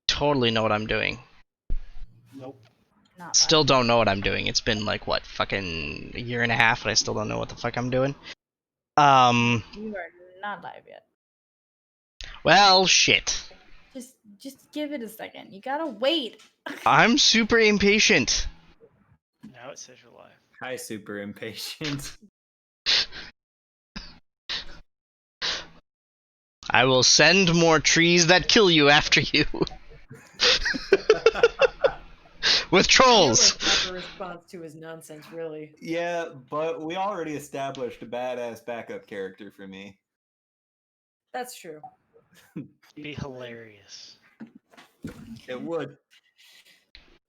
totally know what I'm doing. Nope. Still don't know what I'm doing. It's been like what, fucking a year and a half, and I still don't know what the fuck I'm doing. You are not live yet. Well, shit. Just give it a second. You gotta wait. I'm super impatient. Now it says you're live. Hi, super impatient. I will send more trees that kill you after you. With trolls. Not a response to his nonsense, really. Yeah, but we already established a badass backup character for me. That's true. Be hilarious. It would.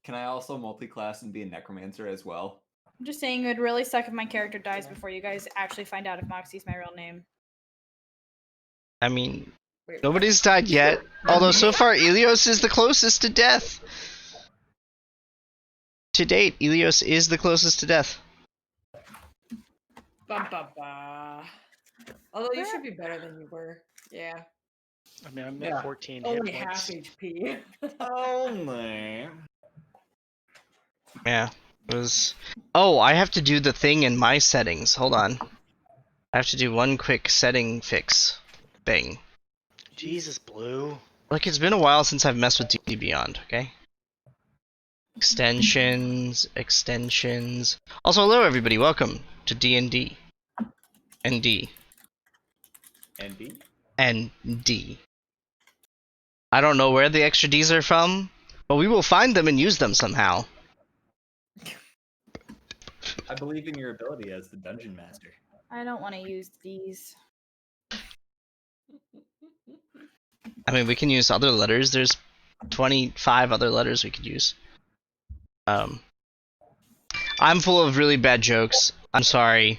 Can I also multi-class and be a necromancer as well? I'm just saying it would really suck if my character dies before you guys actually find out if Moxie's my real name. I mean, Wait, nobody's died yet. Although so far, Ilios is the closest to death. To date, Ilios is the closest to death. Bum, bum, bah. Although you should be better than you were. Yeah. I mean, I'm Yeah. at 14 Only hit half points. HP. Only. Yeah, it was... Oh, I have to do the thing in my settings. Hold on. I have to do one quick setting fix thing. Jesus, Blue. Like, it's been a while since I've messed with D&D Beyond, okay? Extensions. Also, hello everybody, welcome to D&D. ND. ND? ND. I don't know where the extra Ds are from, but we will find them and use them somehow. I believe in your ability as the dungeon master. I don't want to use these. I mean, we can use other letters. There's 25 other letters we could use. I'm full of really bad jokes. I'm sorry.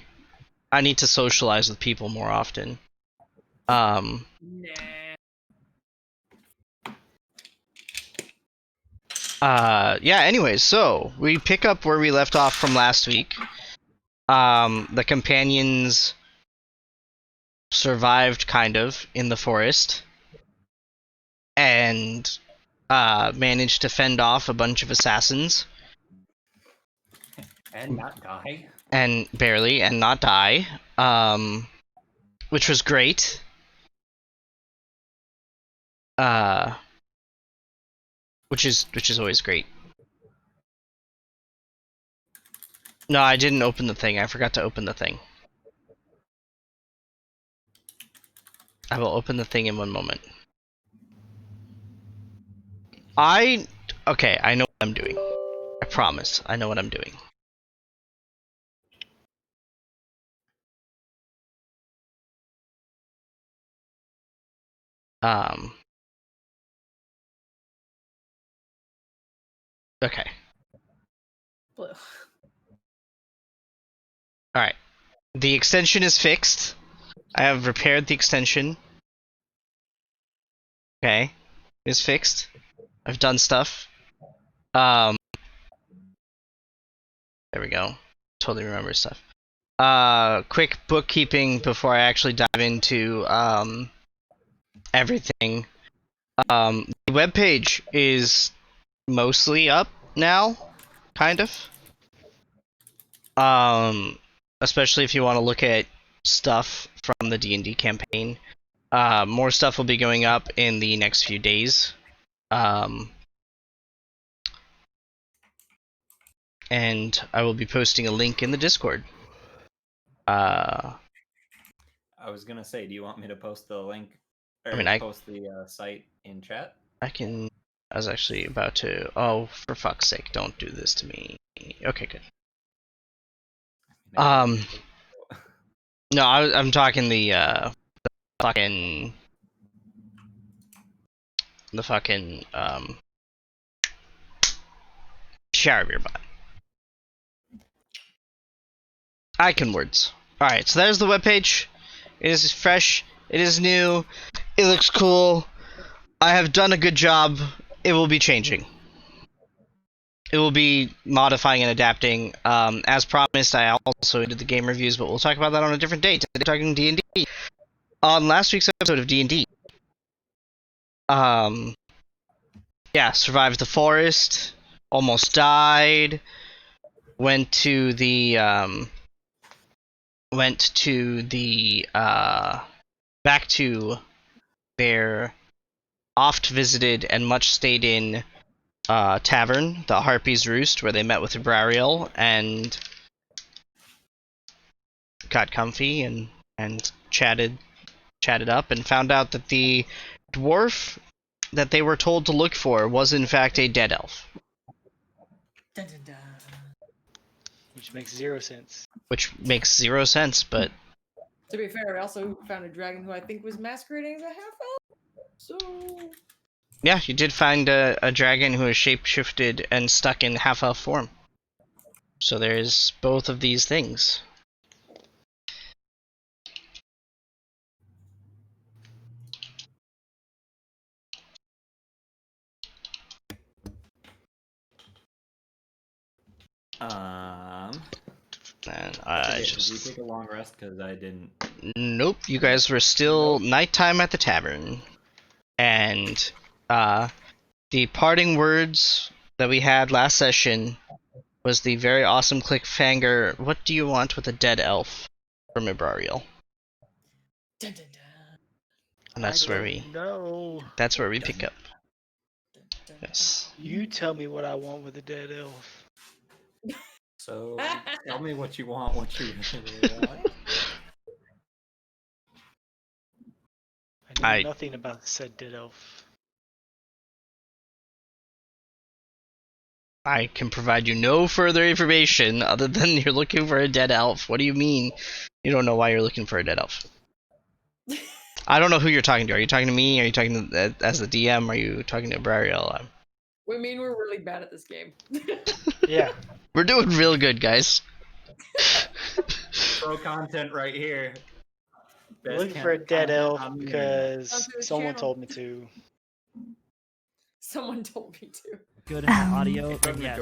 I need to socialize with people more often. Nah. Yeah, anyways, so we pick up where we left off from last week. The companions survived, kind of, in the forest. And managed to fend off a bunch of assassins. And not die. And barely, and not die. Which was great. Which is always great. No, I didn't open the thing. I forgot to open the thing. I will open the thing in one moment. Okay, I know what I'm doing. I promise, I know what I'm doing. Okay. Blue. Alright. The extension is fixed. I have repaired the extension. Okay. It's fixed. I've done stuff. There we go. Totally remember stuff. Quick bookkeeping before I actually dive into, everything. The webpage is mostly up now, kind of. Especially if you want to look at stuff from the D&D campaign. More stuff will be going up in the next few days. And I will be posting a link in the Discord. I was gonna say, do you want me to post the link? Or post the site in chat? I can... I was actually about to... Oh, for fuck's sake, don't do this to me. Okay, good. No, I'm talking the fucking... shower beer bot. Icon words. Alright, so there's the webpage. It is fresh. It is new. It looks cool. I have done a good job. It will be changing. It will be modifying and adapting. As promised, I also did the game reviews, but we'll talk about that on a different day. Today, talking D&D. On last week's episode of D&D, Yeah, survived the forest, almost died, went to the back to their oft visited and much stayed in tavern, the Harpy's Roost, where they met with Brariel and got comfy and chatted up and found out that the dwarf that they were told to look for was in fact a dead elf. Dun, dun, dun. Which makes 0 sense. Which makes 0 sense, but To be fair, I also found a dragon who I think was masquerading as a half elf. So yeah, you did find a dragon who is shapeshifted and stuck in half-elf form. So there's both of these things. And Did we take a long rest? Because I didn't. Nope, you guys were still nighttime at the tavern. And the parting words that we had last session was the very awesome cliffhanger, "What do you want with a dead elf?" from Ibrariel. dun, dun, dun. And that's where we pick up. Dun, dun, Yes. You tell me what I want with a dead elf. So tell me what you want. What you really want. I know nothing about said dead elf. I can provide you no further information other than you're looking for a dead elf. What do you mean you don't know why you're looking for a dead elf? I don't know who you're talking to. Are you talking to me? Are you talking to as the DM? Are you talking to Brariel? We mean we're really bad at this game. Yeah. We're doing real good, guys. Pro content right here. I'm Best looking for a dead content elf on the because Come to his someone channel. told me to. Someone told me to. Good audio, then yes.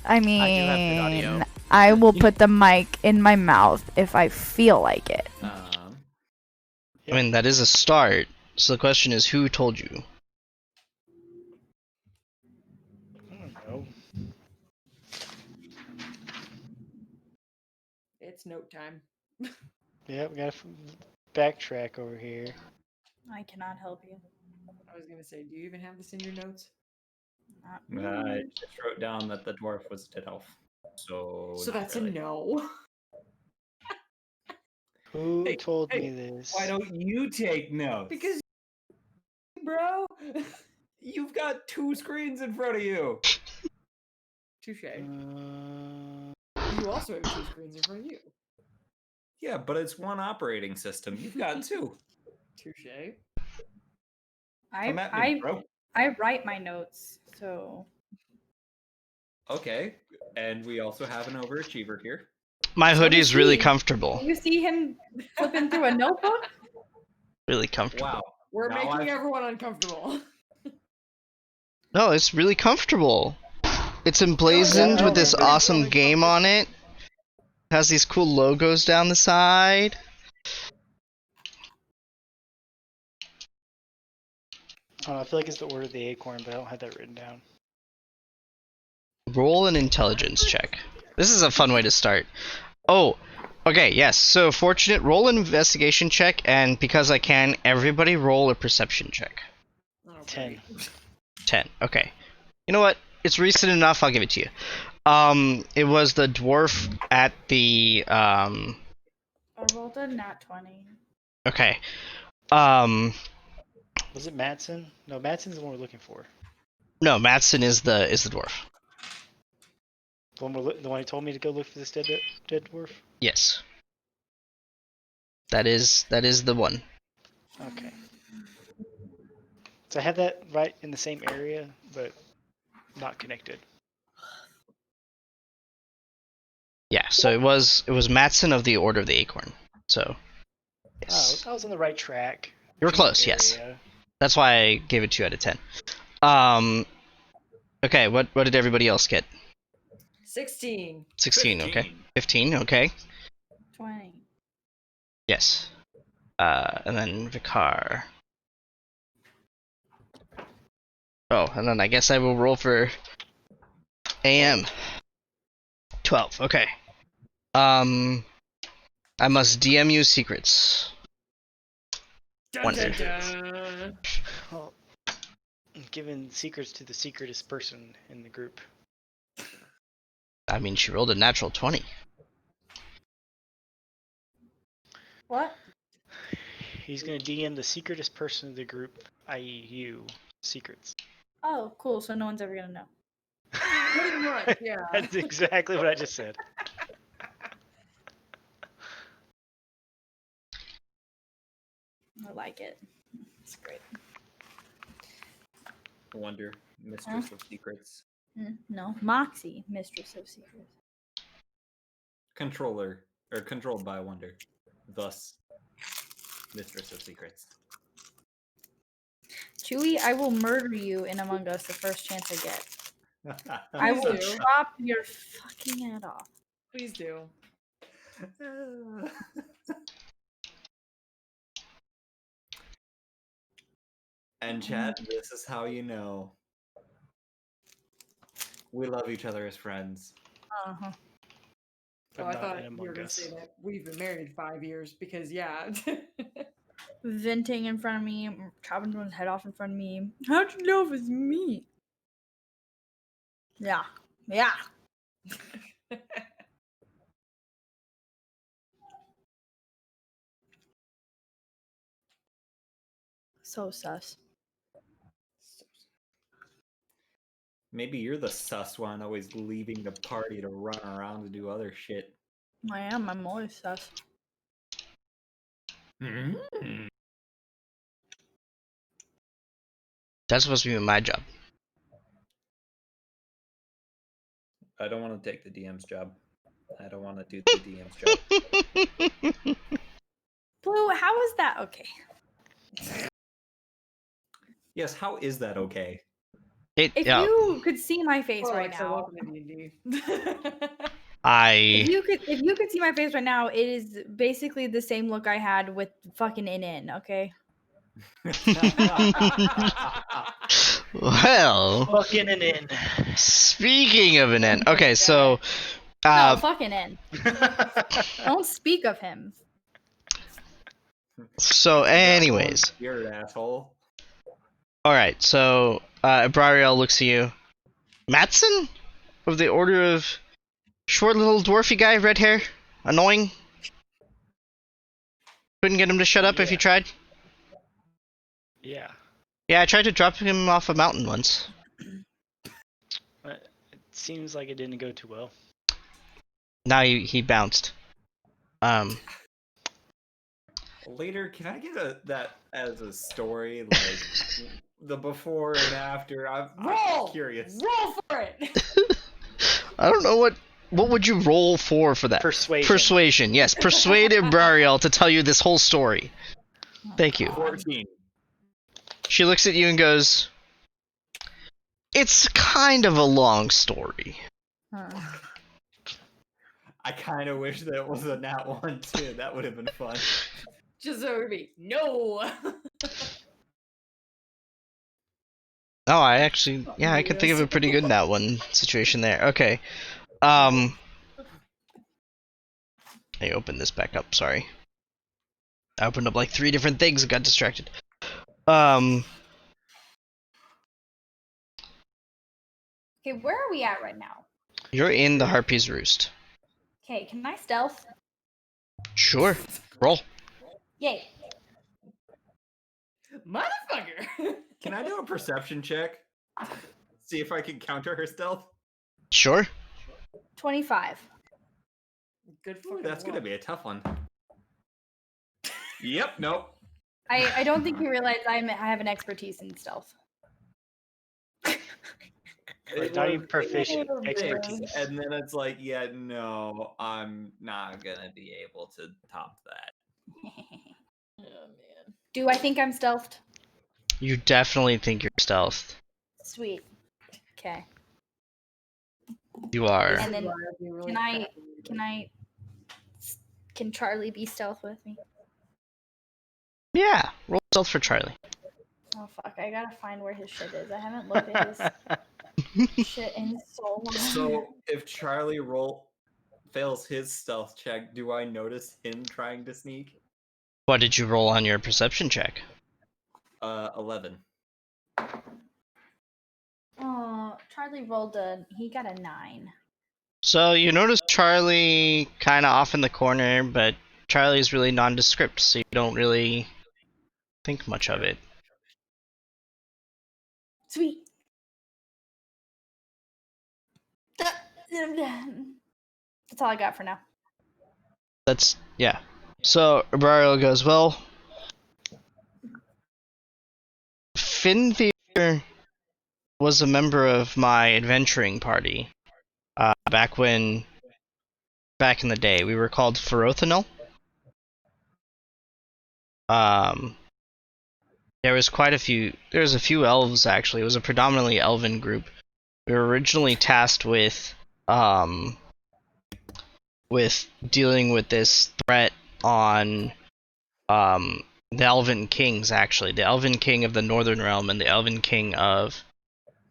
I do have good audio. mean, I will put the mic in my mouth if I feel like it. I mean, that is a start. So the question is, who told you? I don't know. It's note time. Yeah, we gotta backtrack over here. I cannot help you. I was gonna say, do you even have this in your notes? I just wrote down that the dwarf was a dead elf. So not That's really. a no. Who Hey, told hey, me this? Why don't you take notes? Because, bro. You've got 2 screens in front of you. Touche. Uh, You also have 2 screens in front of you. Yeah, but it's one operating system. You've got 2. Touche. Come at me, bro. I write my notes, so Okay, and we also have an overachiever here. My So hoodie's does really he. comfortable. you see him flipping through a notebook. Really comfortable. Wow. We're Now making I've- everyone uncomfortable. No, it's really comfortable. It's emblazoned Yeah, with this yeah. awesome game on it. Has these cool logos down the side. I don't know, I feel like it's the Order of the Acorn, but I don't have that written down. Roll an intelligence check. This is a fun way to start. Oh, okay, yes. So, fortunate, roll an investigation check, and because I can, everybody roll a perception check. Oh, 10. great. 10. Okay. You know what? It's recent enough. I'll give it to you. It was the dwarf at the I rolled a nat 20. Okay. Was it Madsen? No, Madsen's the one we're looking for. No, Matson is the dwarf. The one he told me to go look for this dead dwarf. Yes. That is the one. Okay. So I had that right in the same area, but not connected. Yeah. So it was Matson of the Order of the Acorn. So. Yes. Oh, I was on the right track. You were General close. Yes. area. That's why I gave it 2 out of 10. Okay. What did everybody else get? 16. 16. Okay. 15. Okay. 20. Yes. And then Vicar. Oh, and then I guess I will roll for AM. 12. Okay. I must DM you secrets. Dun, Wonder. dun, dun. Well, I'm giving secrets to the secretest person in the group. I mean, she rolled a natural 20. What? He's gonna DM the secretest person in the group, i.e. you, secrets. Oh, cool. So no one's ever gonna know. Pretty much, yeah. That's exactly what I just said. I like it. It's great. Wonder, mistress of secrets. No, Moxie, Mistress of Secrets. Controller, or controlled by Wonder. Thus, mistress of secrets. Chewie, I will murder you in Among Us the first chance I get. I Please will do. chop your fucking head off. Please do. And chat, this is how you know we love each other as friends. Uh-huh. But Oh, I not thought in you were Among going to Us. say that we've been married 5 years because, yeah. Venting in front of me, chopping someone's head off in front of me. How'd you know it was me? Yeah. Yeah. So sus. Maybe you're the sus one, always leaving the party to run around to do other shit. I am. I'm always sus. That's supposed to be my job. I don't want to take the DM's job. I don't want to do the DM's job. Blue, how is that okay? Yes, how is that okay? If you could see my face Or right Alexa, now. welcome to D&D. If you could see my face right now, it is basically the same look I had with fucking in, okay? Well, Fucking an in. speaking of an end. Okay, so No, fucking in. Don't speak of him. so anyways. You're an asshole. Alright, so Brariel looks at you. Matson? Of the Order of Short little dwarfy guy, red hair? Annoying? Couldn't get him to shut up if you tried? Yeah. Yeah, I tried to drop him off a mountain once. It seems like it didn't go too well. Now he bounced. Later, can I get that as a story, like the before and after? I'm curious. Roll for it! I don't know what would you roll for that? Persuasion. Persuasion, yes. Persuaded Brariel to tell you this whole story. Thank you. 14. She looks at you and goes, "It's kind of a long story." I kind of wish that was a nat one too. That would have been fun. Just so it would be, no! Oh, I could think of a pretty good nat one situation there. Okay. I opened this back up, sorry. I opened up like 3 different things and got distracted. Okay, where are we at right now? You're in the Harpy's Roost. Okay, can I stealth? Sure. Roll. Yay. Motherfucker! Can I do a perception check? See if I can counter her stealth? Sure. 25. Good Ooh, fucking that's gonna roll. be a tough one. Yep, nope. I don't think you realize I have an expertise in stealth. It's not even proficient. It is, Expertise. and then it's like, yeah, no, I'm not gonna be able to top that. Oh, man. Do I think I'm stealthed? You definitely think you're stealthed. Sweet. Okay. You are. And then This is why I'd be really can can Charlie be stealth with me? Yeah. Roll stealth for Charlie. Oh fuck! I gotta find where his shit is. I haven't looked at his shit in so long. So if Charlie fails his stealth check, do I notice him trying to sneak? What did you roll on your perception check? 11. Oh, Charlie rolled he got a 9. So you notice Charlie kind of off in the corner, but Charlie's really nondescript, so you don't really think much of it. Sweet. That's all I got for now. Yeah. So Abrario goes, well, Finthir was a member of my adventuring party. Back in the day, we were called Ferothanil. There was a few elves actually. It was a predominantly elven group. We were originally tasked with dealing with this threat on the Elven Kings, actually. The Elven King of the Northern Realm and the Elven King of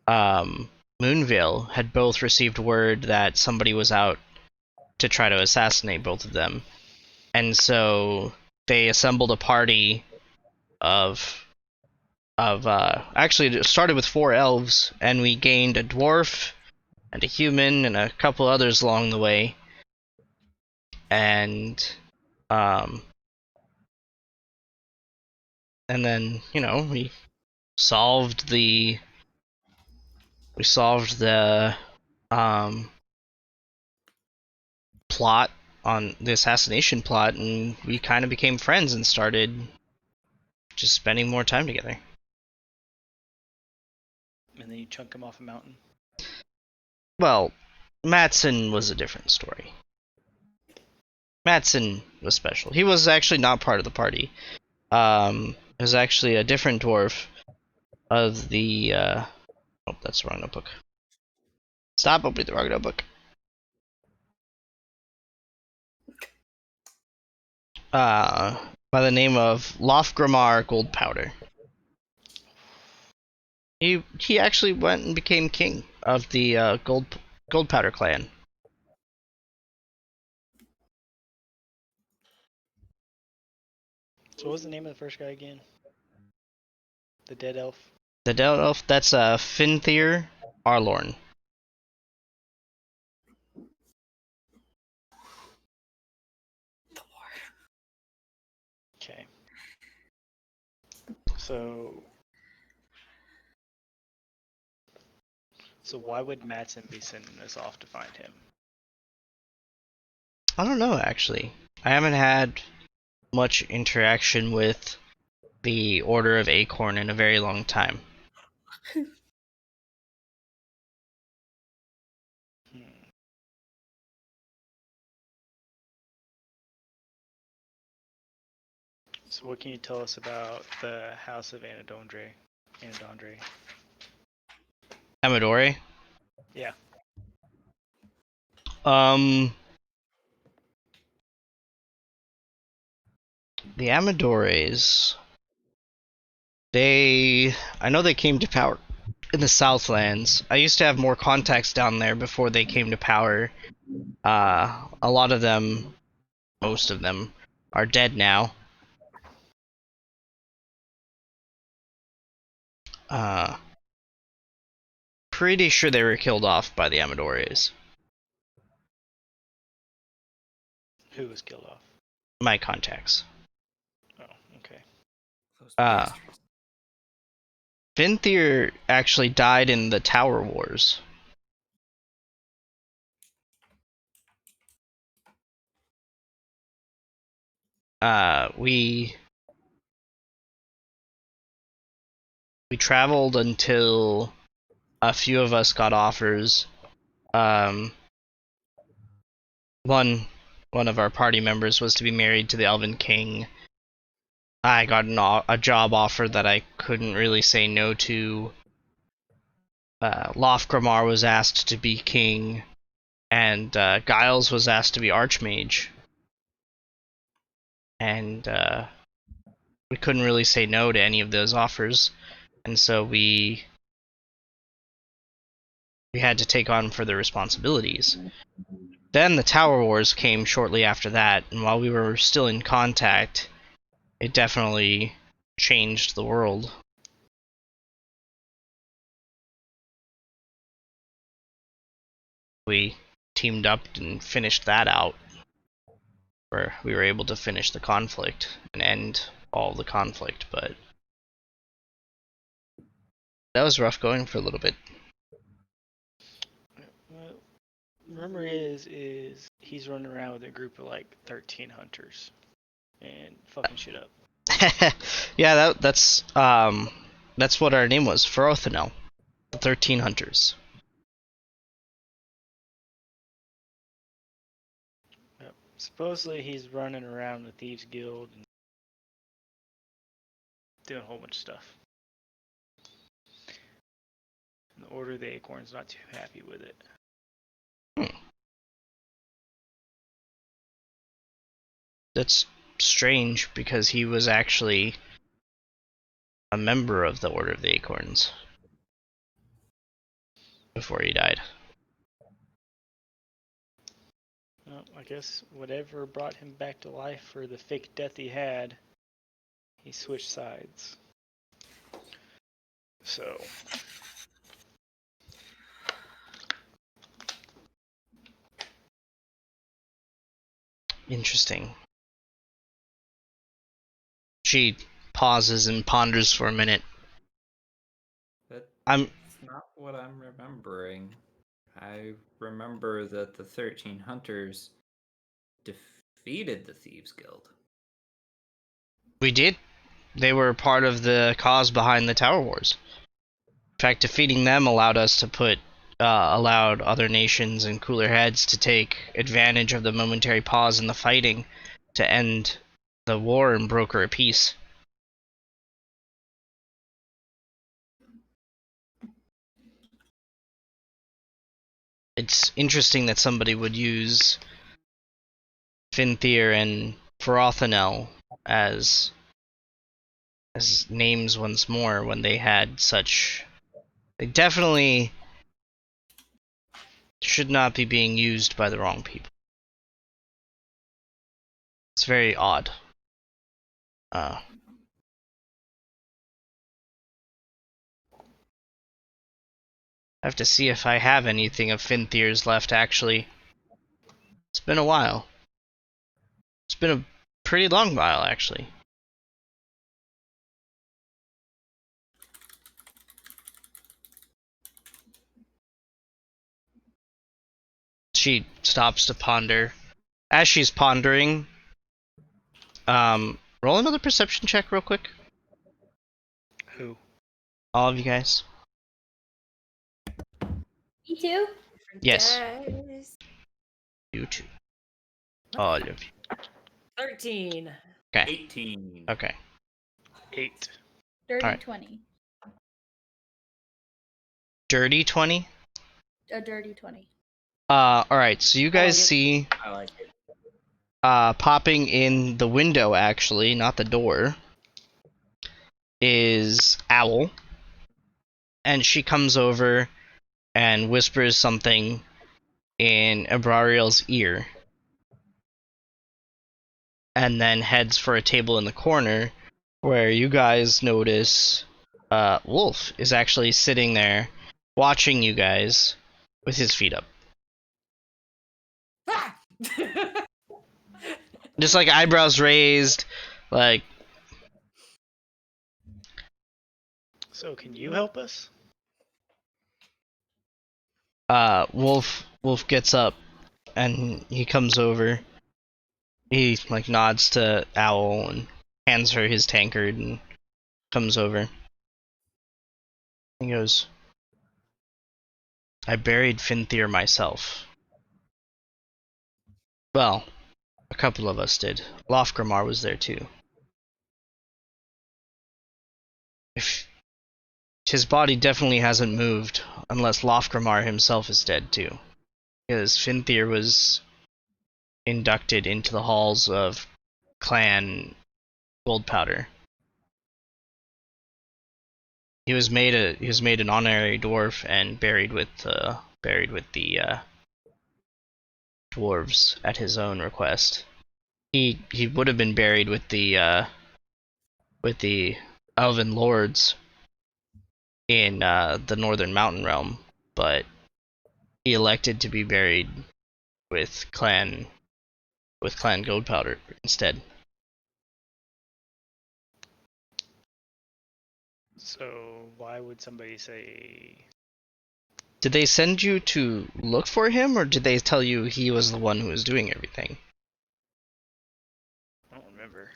Moonvale had both received word that somebody was out to try to assassinate both of them. And so they assembled a party actually it started with 4 elves, and we gained a dwarf and a human and a couple others along the way. And then, we solved the plot on the assassination plot, and we kind of became friends and started just spending more time together. And then you chunk him off a mountain. Well, Matson was a different story. Matson was special. He was actually not part of the party. It was actually a different dwarf of the oh, that's the wrong notebook. Stop opening the wrong notebook. By the name of Lofgramar Goldpowder. He actually went and became king of the Goldpowder clan. So what was the name of the first guy again? The dead elf? The dead elf, that's Finthir Arlorn. Okay. So why would Matson be sending us off to find him? I don't know, actually. I haven't had much interaction with the Order of Acorn in a very long time. So what can you tell us about the House of Anadondre? Amadore? Yeah. The Amadores, I know they came to power in the Southlands. I used to have more contacts down there before they came to power. A lot of them, most of them, are dead now. Pretty sure they were killed off by the Amadores. Who was killed off? My contacts. Oh, okay. Finthir actually died in the Tower Wars. We traveled until a few of us got offers. One of our party members was to be married to the Elven King. I got a job offer that I couldn't really say no to. Lofgramar was asked to be king, and Giles was asked to be archmage. And we couldn't really say no to any of those offers. and so we had to take on further responsibilities. Then the Tower Wars came shortly after that, and while we were still in contact, it definitely changed the world. We teamed up and finished that out, where we were able to finish the conflict and end all the conflict, but that was rough going for a little bit. Well, rumor is he's running around with a group of like 13 hunters and fucking shit up. Yeah, that's what our name was, Ferothanel, the 13 Hunters. Yep. Supposedly he's running around the Thieves Guild and doing a whole bunch of stuff. And the Order of the Acorn's not too happy with it. That's strange, because he was actually a member of the Order of the Acorns before he died. Well, I guess whatever brought him back to life for the fake death he had, he switched sides. So... Interesting. She pauses and ponders for a minute. That's I'm not what I'm remembering. I remember that the 13 Hunters defeated the Thieves Guild. We did. They were part of the cause behind the Tower Wars. In fact, defeating them allowed us to allowed other nations and cooler heads to take advantage of the momentary pause in the fighting to end the war and broker a peace. It's interesting that somebody would use Finthir and Ferothanel as names once more when they had such... They definitely should not be being used by the wrong people. It's very odd. I have to see if I have anything of Finthir's left, actually. It's been a while. It's been a pretty long while, actually. She stops to ponder. As she's pondering, roll another perception check real quick. Who? All of you guys. Me too. Yes. Guys. You too. All of you. 13. Okay. 18. Okay. 8. Dirty Alright. 20. Dirty 20? A dirty 20. Alright, so you guys like it. see I like it. popping in the window, actually, not the door, is Owl. And she comes over and whispers something in Abrariel's ear. And then heads for a table in the corner, where you guys notice Wolf is actually sitting there watching you guys with his feet up. Ah! Just like eyebrows raised, like... So can you help us? Wolf gets up and he comes over. He like nods to Owl and hands her his tankard and comes over. He goes, I buried Finthir myself. Well, a couple of us did. Lofgrimar was there too. If his body definitely hasn't moved, unless Lofgrimar himself is dead too. Because Finthir was inducted into the halls of Clan Gold Powder. he was made an honorary dwarf and buried with the dwarves at his own request. He would have been buried with the elven lords in the northern mountain realm, but he elected to be buried with clan Goldpowder instead. So why would somebody say? Did they send you to look for him, or did they tell you he was the one who was doing everything? I don't remember.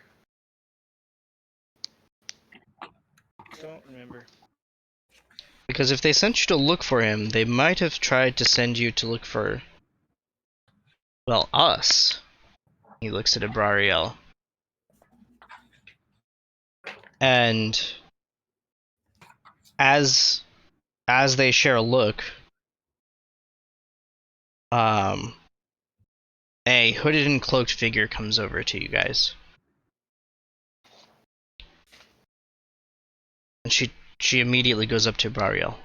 Don't remember. Because if they sent you to look for him, they might have tried to send you to look for, well, us. He looks at Abrariel. And as they share a look, a hooded and cloaked figure comes over to you guys. And she immediately goes up to Abrariel.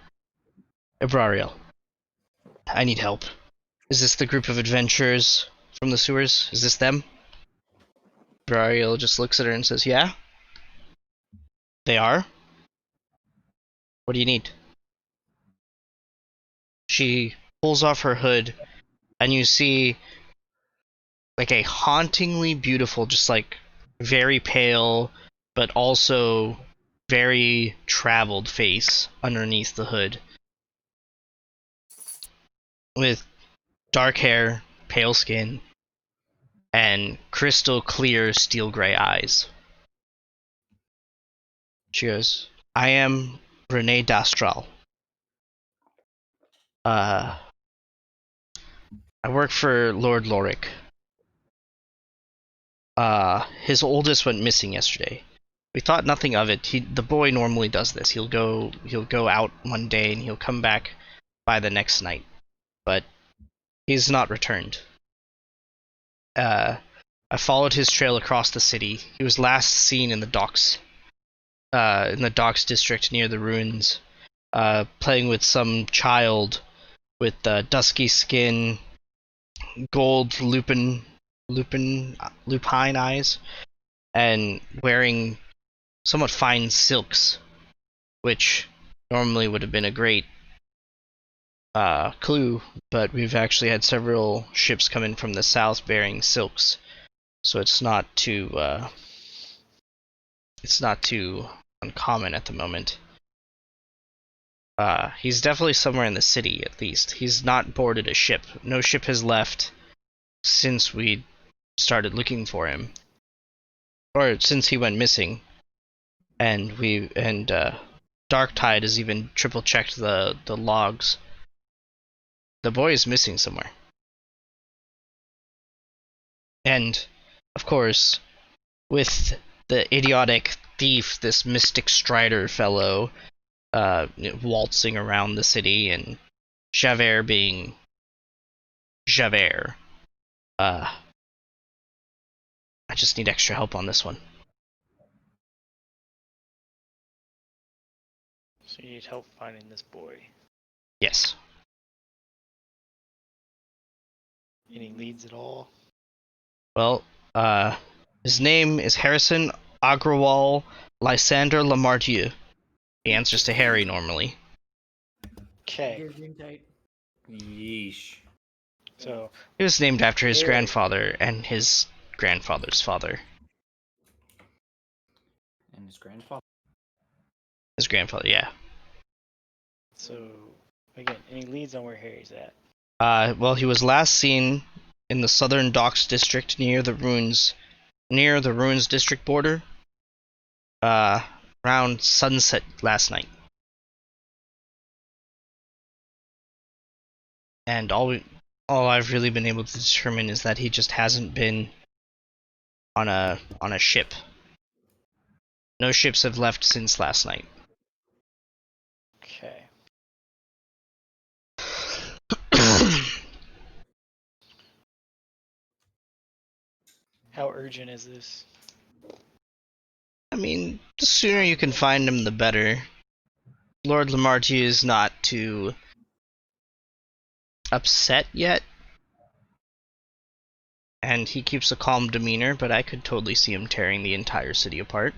Abrariel, I need help. Is this the group of adventurers from the sewers? Is this them? Abrariel just looks at her and says, yeah? They are? What do you need? She pulls off her hood, and you see like a hauntingly beautiful, just like very pale, but also very traveled face underneath the hood. With dark hair, pale skin, and crystal clear steel gray eyes. She goes, I am Renee Dastral. I work for Lord Lorik. His oldest went missing yesterday. We thought nothing of it. The boy normally does this. He'll go out one day and he'll come back by the next night. But he's not returned. I followed his trail across the city. He was last seen in the docks district near the ruins, playing with some child with dusky skin, gold lupine eyes, and wearing somewhat fine silks, which normally would have been a great clue, but we've actually had several ships come in from the south bearing silks, so it's not too uncommon at the moment. He's definitely somewhere in the city, at least. He's not boarded a ship. No ship has left since we started looking for him, or since he went missing. And Darktide has even triple checked the logs. The boy is missing somewhere. And, of course, with the idiotic thief, this Mystic Strider fellow, waltzing around the city, and Javert being Javert, I just need extra help on this one. So you need help finding this boy. Yes. Any leads at all? Well, his name is Harrison Agrawal Lysander Lamardieu. He answers to Harry normally. Okay. Yeesh. So He was named after his Harry. grandfather and his grandfather's father. And his grandfather? His grandfather, yeah. So again, any leads on where Harry's at? Well, he was last seen in the southern docks district near the ruins district border. Around sunset last night. And all I've really been able to determine is that he just hasn't been on a ship. No ships have left since last night. Okay. How urgent is this? I mean, the sooner you can find him, the better. Lord Lamartie is not too upset yet, and he keeps a calm demeanor, but I could totally see him tearing the entire city apart.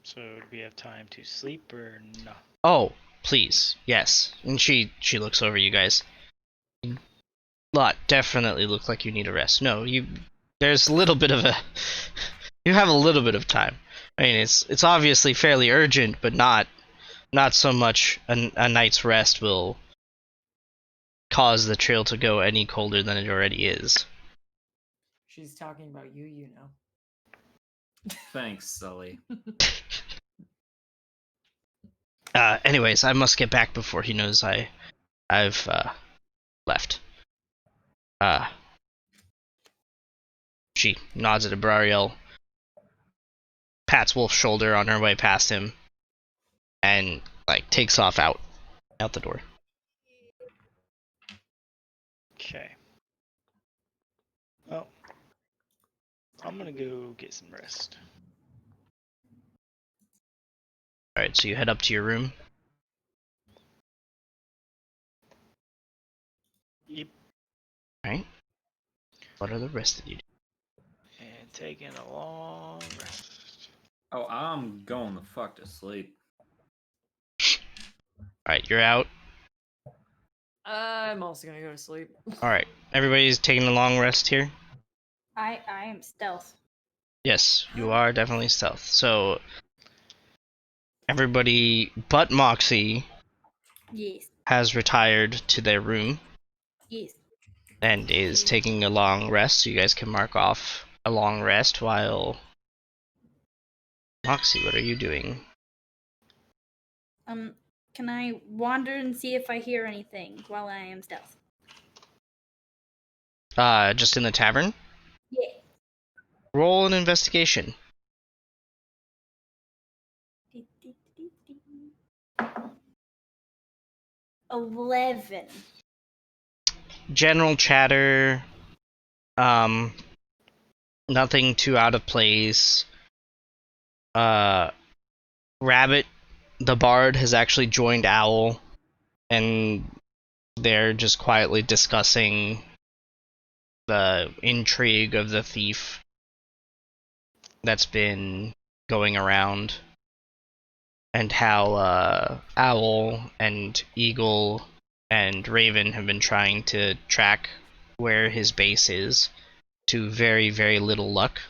So do we have time to sleep or no? Oh, please, yes. And she looks over you guys. Lot definitely look like you need a rest. No, there's a little bit of a you have a little bit of time. I mean, it's obviously fairly urgent, but not so much a night's rest will cause the trail to go any colder than it already is. She's talking about you, you know. Thanks, Sully. Anyways, I must get back before he knows I've left. She nods at Abrariel, pats Wolf's shoulder on her way past him, and like takes off out the door. Okay. Well, I'm gonna go get some rest. Alright, so you head up to your room. Yep. Alright. What are the rest of you doing? And taking a long rest. Oh, I'm going the fuck to sleep. Alright, you're out. I'm also gonna go to sleep. Alright, everybody's taking a long rest here? I am stealth. Yes, you are definitely stealth. So, everybody but Moxie Yes. has retired to their room Yes. and is taking a long rest, so you guys can mark off a long rest while... Moxie, what are you doing? Can I wander and see if I hear anything while I am stealth? Just in the tavern? Yeah. Roll an investigation. 11. General chatter, nothing too out of place. Rabbit, the bard, has actually joined Owl, and they're just quietly discussing the intrigue of the thief that's been going around, and how Owl and Eagle and Raven have been trying to track where his base is, to very, very little luck.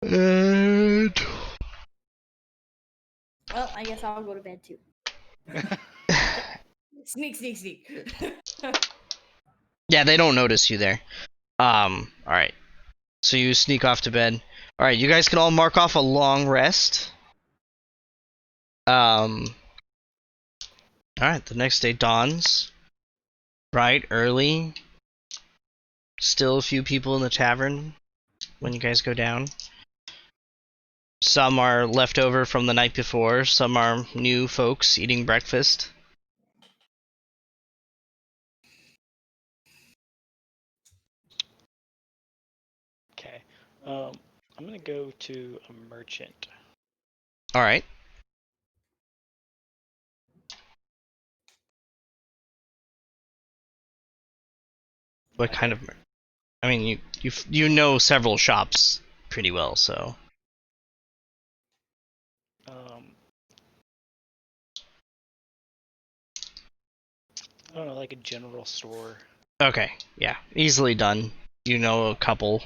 And... Well, I guess I'll go to bed too. Sneak, sneak, sneak. yeah, they don't notice you there. Alright. So you sneak off to bed. Alright, you guys can all mark off a long rest. Alright, the next day dawns. Bright, early. Still a few people in the tavern when you guys go down. Some are left over from the night before, some are new folks eating breakfast. Okay. I'm gonna go to a merchant. Alright. What kind of... I mean, you know several shops pretty well, so... I don't know, like a general store. Okay, yeah. Easily done. You know a couple.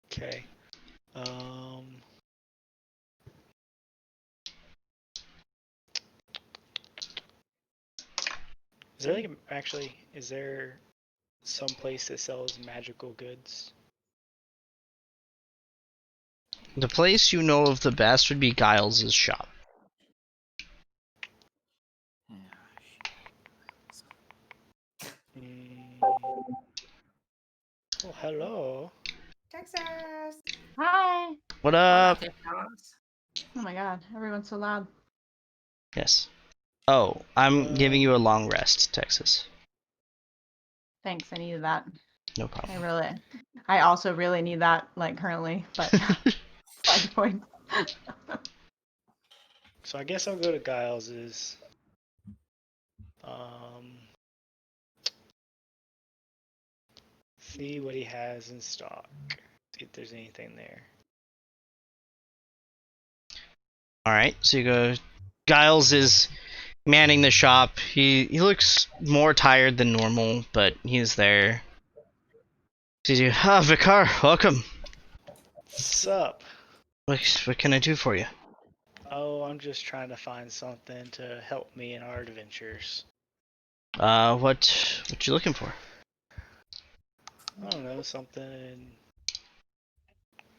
Okay. Is there is there some place that sells magical goods? The place you know of the best would be Giles' shop. Oh, hello. Texas. Hi. What up? Oh my god, everyone's so loud. Yes. Oh, I'm giving you a long rest, Texas. Thanks, I needed that. No problem. I also really need that, like, currently, but 5 points. So I guess I'll go to Giles's. Um, see what he has in stock. See if there's anything there. Alright, so you go. Giles is manning the shop. He looks more tired than normal, but he's there. Sees you. Ah, Vicar, welcome. Sup? What can I do for you? Oh, I'm just trying to find something to help me in our adventures. What you looking for? I don't know, something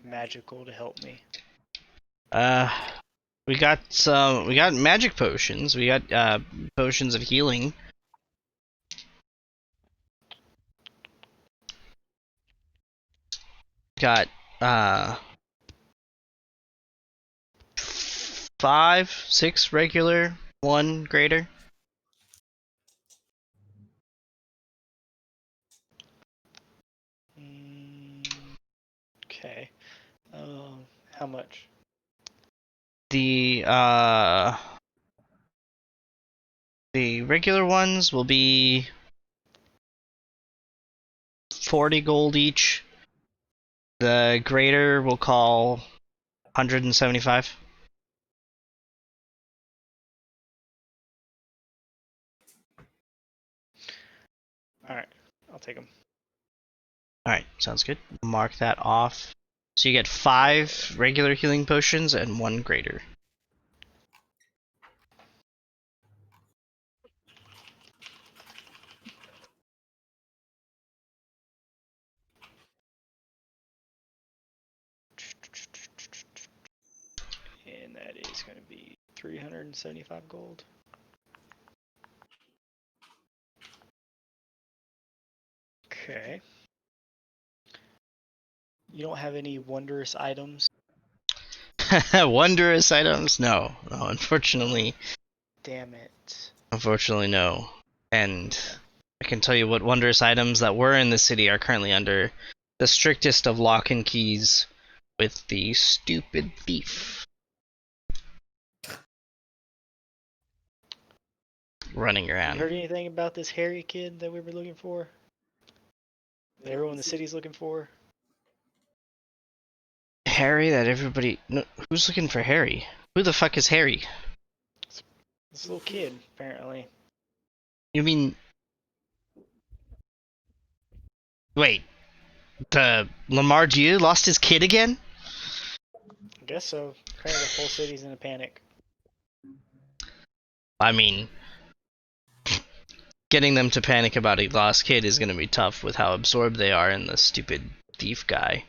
magical to help me. We got magic potions. We got potions of healing. Got 5, 6 regular, 1 greater. Okay. How much? The regular ones will be 40 gold each. The greater will call 175. Alright, I'll take them. Alright, sounds good. Mark that off. So you get 5 regular healing potions and 1 greater. And that is going to be 375 gold. Okay. You don't have any wondrous items? Wondrous items? No, unfortunately. Damn it. Unfortunately, no. And I can tell you what wondrous items that were in the city are currently under the strictest of lock and keys with the stupid thief running You around. heard anything about this Harry kid that we were looking for? That everyone in the city's looking for? Harry that everybody... No, who's looking for Harry? Who the fuck is Harry? This little kid, apparently. You mean... Wait. The Lamar Dieu lost his kid again? I guess so. Apparently the whole city's in a panic. I mean... Getting them to panic about a lost kid is gonna be tough with how absorbed they are in the stupid thief guy.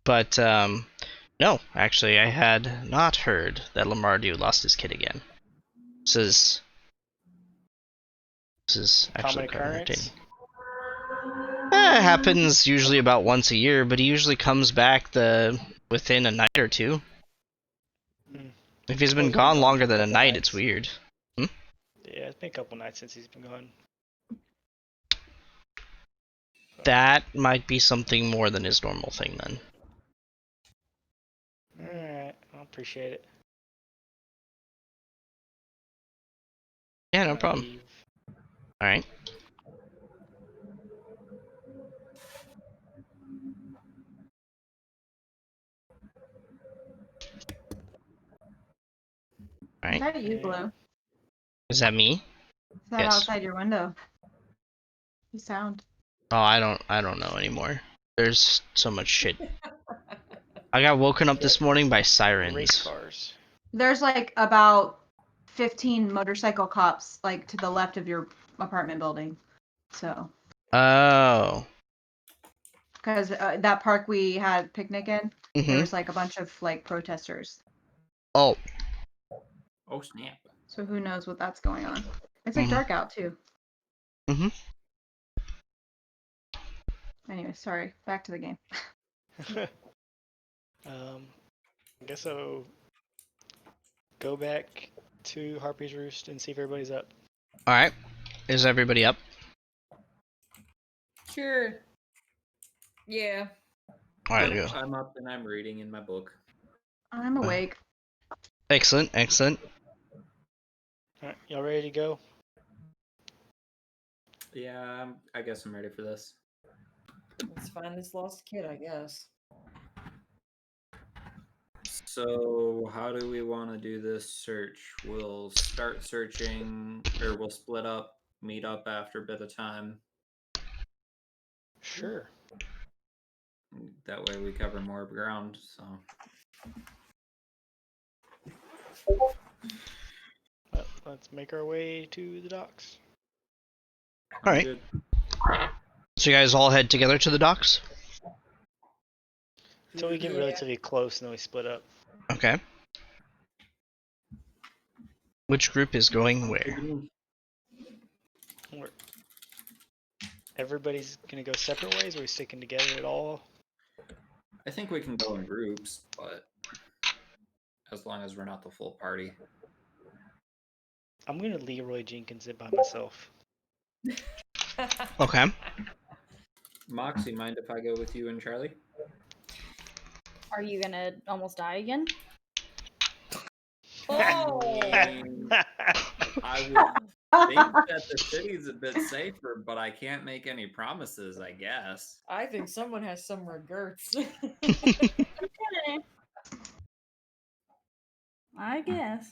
But, no, actually, I had not heard that Lamardu lost his kid again. This is actually Common quite entertaining. occurrence? It happens usually about once a year, but he usually comes back within a night or two. If he's been gone longer than a night, it's weird. Yeah, it's been a couple nights since he's been gone. That might be something more than his normal thing, then. Alright, I appreciate it. Yeah, no problem. Leave. Alright. Is that you, Blue? Is that me? Is that Yes. outside your window? You sound. Oh, I don't know anymore. There's so much shit. I got woken up this morning by Race sirens. cars. There's like about 15 motorcycle cops like to the left of your apartment building. So. Oh. Because that park we had picnic in, there Mm-hmm. was like a bunch of like protesters. Oh. Oh snap! So who knows what that's going on? It's like Mhm. dark out too. Mm-hmm. Anyway, sorry. Back to the game. I guess I'll go back to Harpy's Roost and see if everybody's up. Alright. Is everybody up? Sure. Yeah. All right, Yep, go. I'm up and I'm reading in my book. I'm awake. Excellent, excellent. Alright, y'all ready to go? Yeah, I guess I'm ready for this. Let's find this lost kid, I guess. So, how do we want to do this search? We'll start searching, or we'll split up, meet up after a bit of time. Sure. That way we cover more ground. So, Let's make our way to the docks. All right. good. So you guys all head together to the docks? Until we get Yeah. relatively close and then we split up. Okay. Which group is going where? We're- Everybody's gonna go separate ways, or are we sticking together at all? I think we can go in groups, but as long as we're not the full party. I'm gonna Leroy Jenkins it by myself. Okay. Moxie, mind if I go with you and Charlie? Are you gonna almost die again? Oh! I would think that the city's a bit safer, but I can't make any promises, I guess. I think someone has some regrets. Okay. I guess.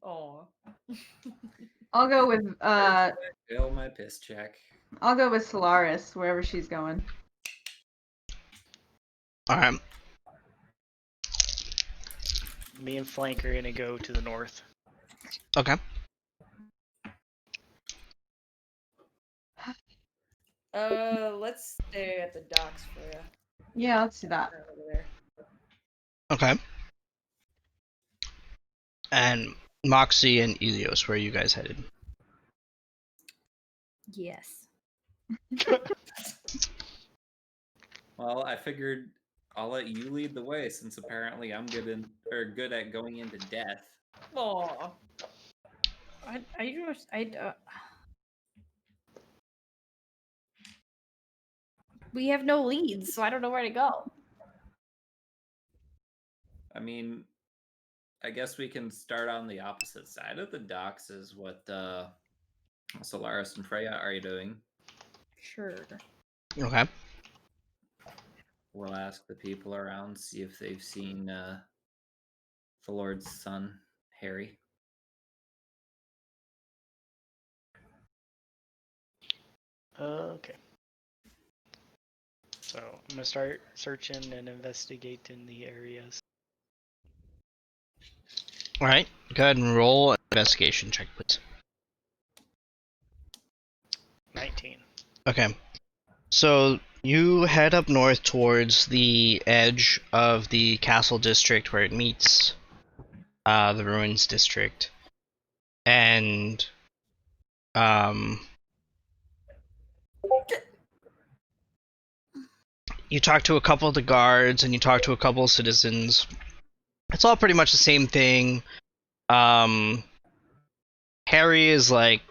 Oh. I'll go with Fail my piss check. I'll go with Solaris wherever she's going. All right. Me and Flank are gonna go to the north. Okay. Let's stay at the docks for you. Yeah, let's do that. Over there. Okay. And Moxie and Elios, where are you guys headed? Yes. Well, I figured I'll let you lead the way since apparently I'm good at going into death. Aw. We have no leads, so I don't know where to go. I mean, I guess we can start on the opposite side of the docks is what Solaris and Freya are doing. Sure. Okay. We'll ask the people around, see if they've seen the Lord's son, Harry. Okay. So I'm gonna start searching and investigating the areas. All right. Go ahead and roll an investigation check, please. 19. Okay. So you head up north towards the edge of the castle district where it meets the ruins district, and you talk to a couple of the guards and you talk to a couple of citizens. It's all pretty much the same thing. Harry is like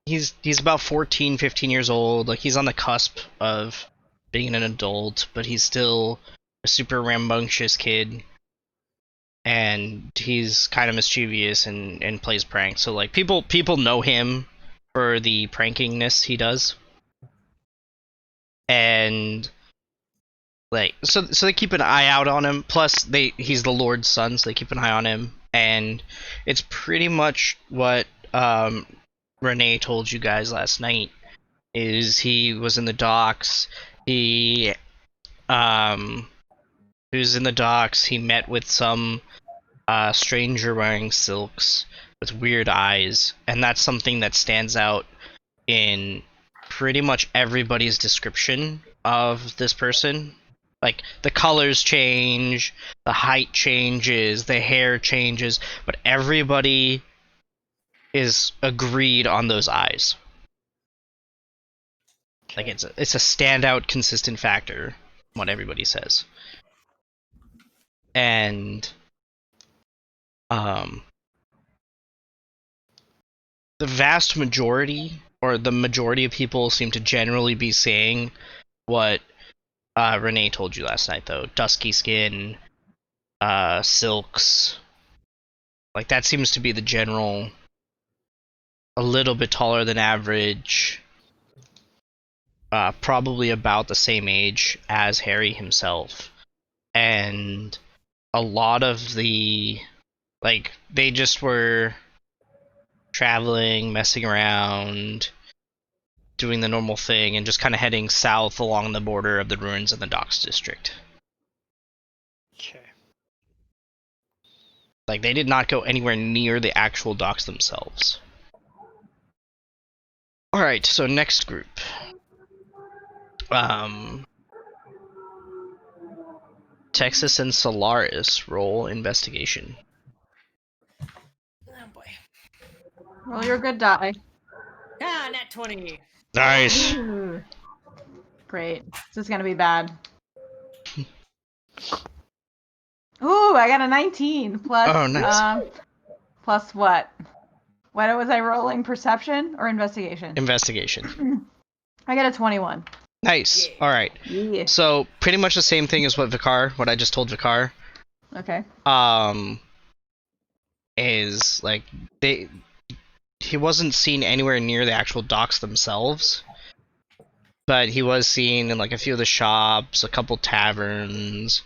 he's about 14, 15 years old. Like he's on the cusp of being an adult, but he's still a super rambunctious kid. And he's kind of mischievous and plays pranks. So like people know him for the prankingness he does. And like so they keep an eye out on him. Plus he's the Lord's son, so they keep an eye on him. And it's pretty much what Renee told you guys last night. Is he was in the docks. He was in the docks. He met with some stranger wearing silks with weird eyes, and that's something that stands out in pretty much everybody's description of this person. Like the colors change, the height changes, the hair changes, but everybody is agreed on those eyes. Like it's a standout, consistent factor. What everybody says, and the vast majority, or the majority of people, seem to generally be saying what Renee told you last night, though. Dusky skin, silks. Like, that seems to be the general. A little bit taller than average. Probably about the same age as Harry himself. And a lot of the. Like, they just were traveling, messing around, doing the normal thing, and just kind of heading south along the border of the ruins in the Docks District. Okay. Like, they did not go anywhere near the actual docks themselves. Alright, so next group. Texas and Solaris roll investigation. Oh boy. Roll your good die. Ah, nat 20. Nice! Ooh. Great. This is gonna be bad. Ooh, I got a 19 plus. Oh, nice. Plus what? What was I rolling? Perception or investigation? Investigation. I got a 21. Nice. Yeah. Alright. Yeah. So, pretty much the same thing as what I just told Vicar. Okay. Is, like, he wasn't seen anywhere near the actual docks themselves. But he was seen in, like, a few of the shops, a couple taverns.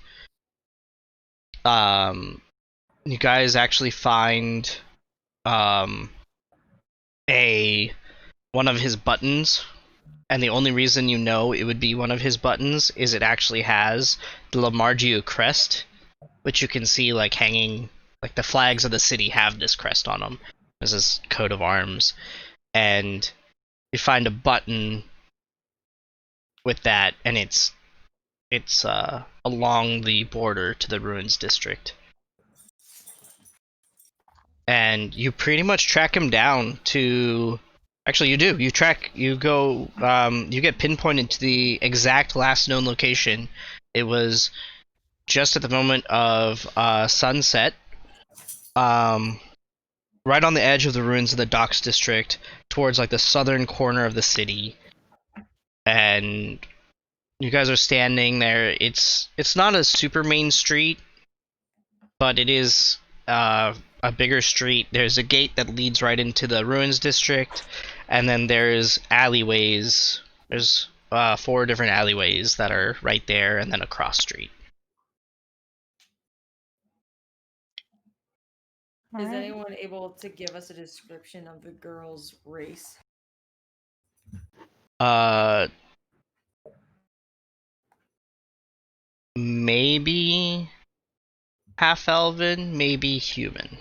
You guys actually find, one of his buttons, and the only reason you know it would be one of his buttons is it actually has the Lamargio crest, which you can see, like, hanging, like, the flags of the city have this crest on them. This is coat of arms. And you find a button with that, and it's along the border to the Ruins District. And you pretty much track him down to... Actually, you do. You get pinpointed to the exact last known location. It was just at the moment of sunset. Right on the edge of the ruins of the Docks District, towards, like, the southern corner of the city. And you guys are standing there. It's not a super main street, but it is a bigger street. There's a gate that leads right into the Ruins District, and then there's alleyways. There's 4 different alleyways that are right there, and then a cross street. Is Alright. anyone able to give us a description of the girl's race? Maybe half elven, maybe human.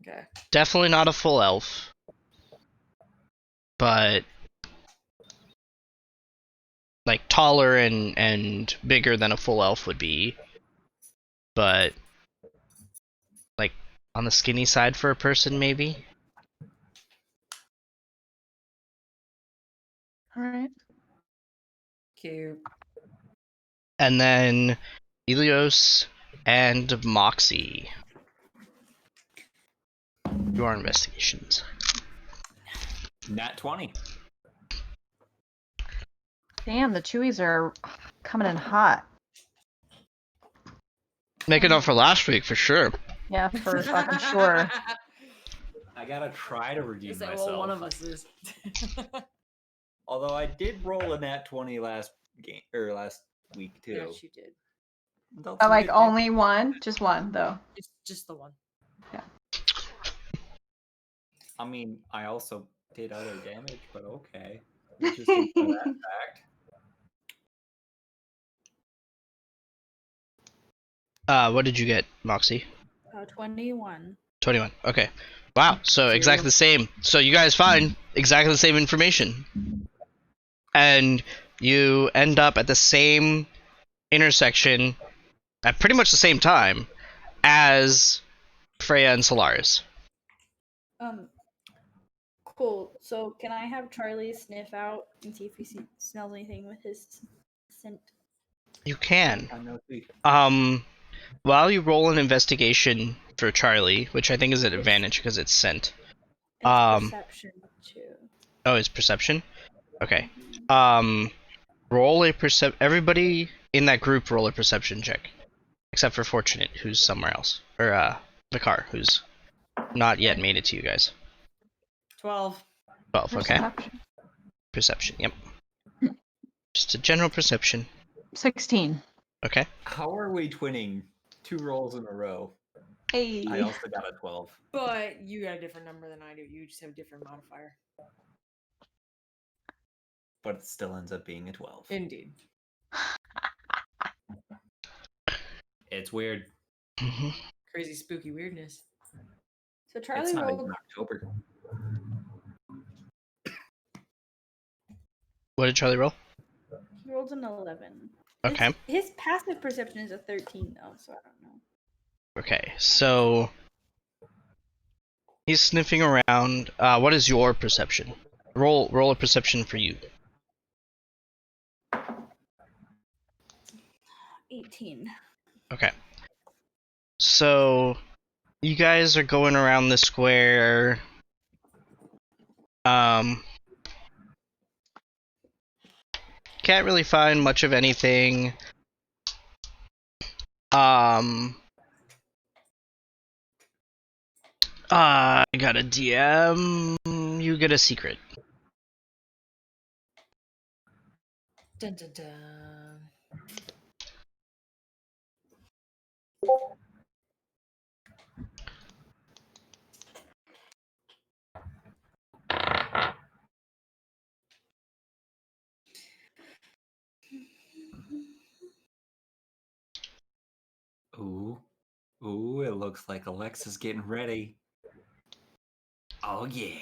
Okay. Definitely not a full elf, but like taller and bigger than a full elf would be, but like on the skinny side for a person, maybe. Alright. Cute. And then Helios and Moxie. Your investigations. Nat 20. Damn, the Chewies are coming in hot. Making up for last week for sure. Yeah, for fucking sure. I gotta try to redeem Is that myself. well, one of us is. Although I did roll a nat 20 last week too. Yes, you did. Don't But like forget that. only one? Just one though. It's just the one. I mean, I also did other damage, but okay. Let's just ignore that fact. What did you get, Moxie? 21. 21. Okay. Wow. So exactly the same. So you guys find exactly the same information. And you end up at the same intersection at pretty much the same time as Freya and Solaris. Cool. So can I have Charlie sniff out and see if he smells anything with his scent? You can. I know too. While you roll an investigation for Charlie, which I think is an advantage because it's scent. Perception too. Oh, it's perception? Okay. Roll a everybody in that group roll a perception check. Except for Fortunate, who's somewhere else. Or, the car, who's not yet made it to you guys. 12. 12, okay. Perception. Perception, yep. Just a general perception. 16. Okay. How are we twinning 2 rolls in a row? Hey. I also got a 12. But you got a different number than I do. You just have a different modifier. But it still ends up being a 12. Indeed. It's weird. Mm-hmm. Crazy spooky weirdness. So It's Charlie not rolled. even October. What did Charlie roll? He rolled an 11. Okay. His passive perception is a 13 though, so I don't know. Okay, so he's sniffing around. What is your perception? Roll a perception for you. 18. Okay. So you guys are going around the square. Can't really find much of anything. I got a DM. You get a secret. Dun, dun, dun. Ooh. Ooh, it looks like Alexa's getting ready. Oh, yeah.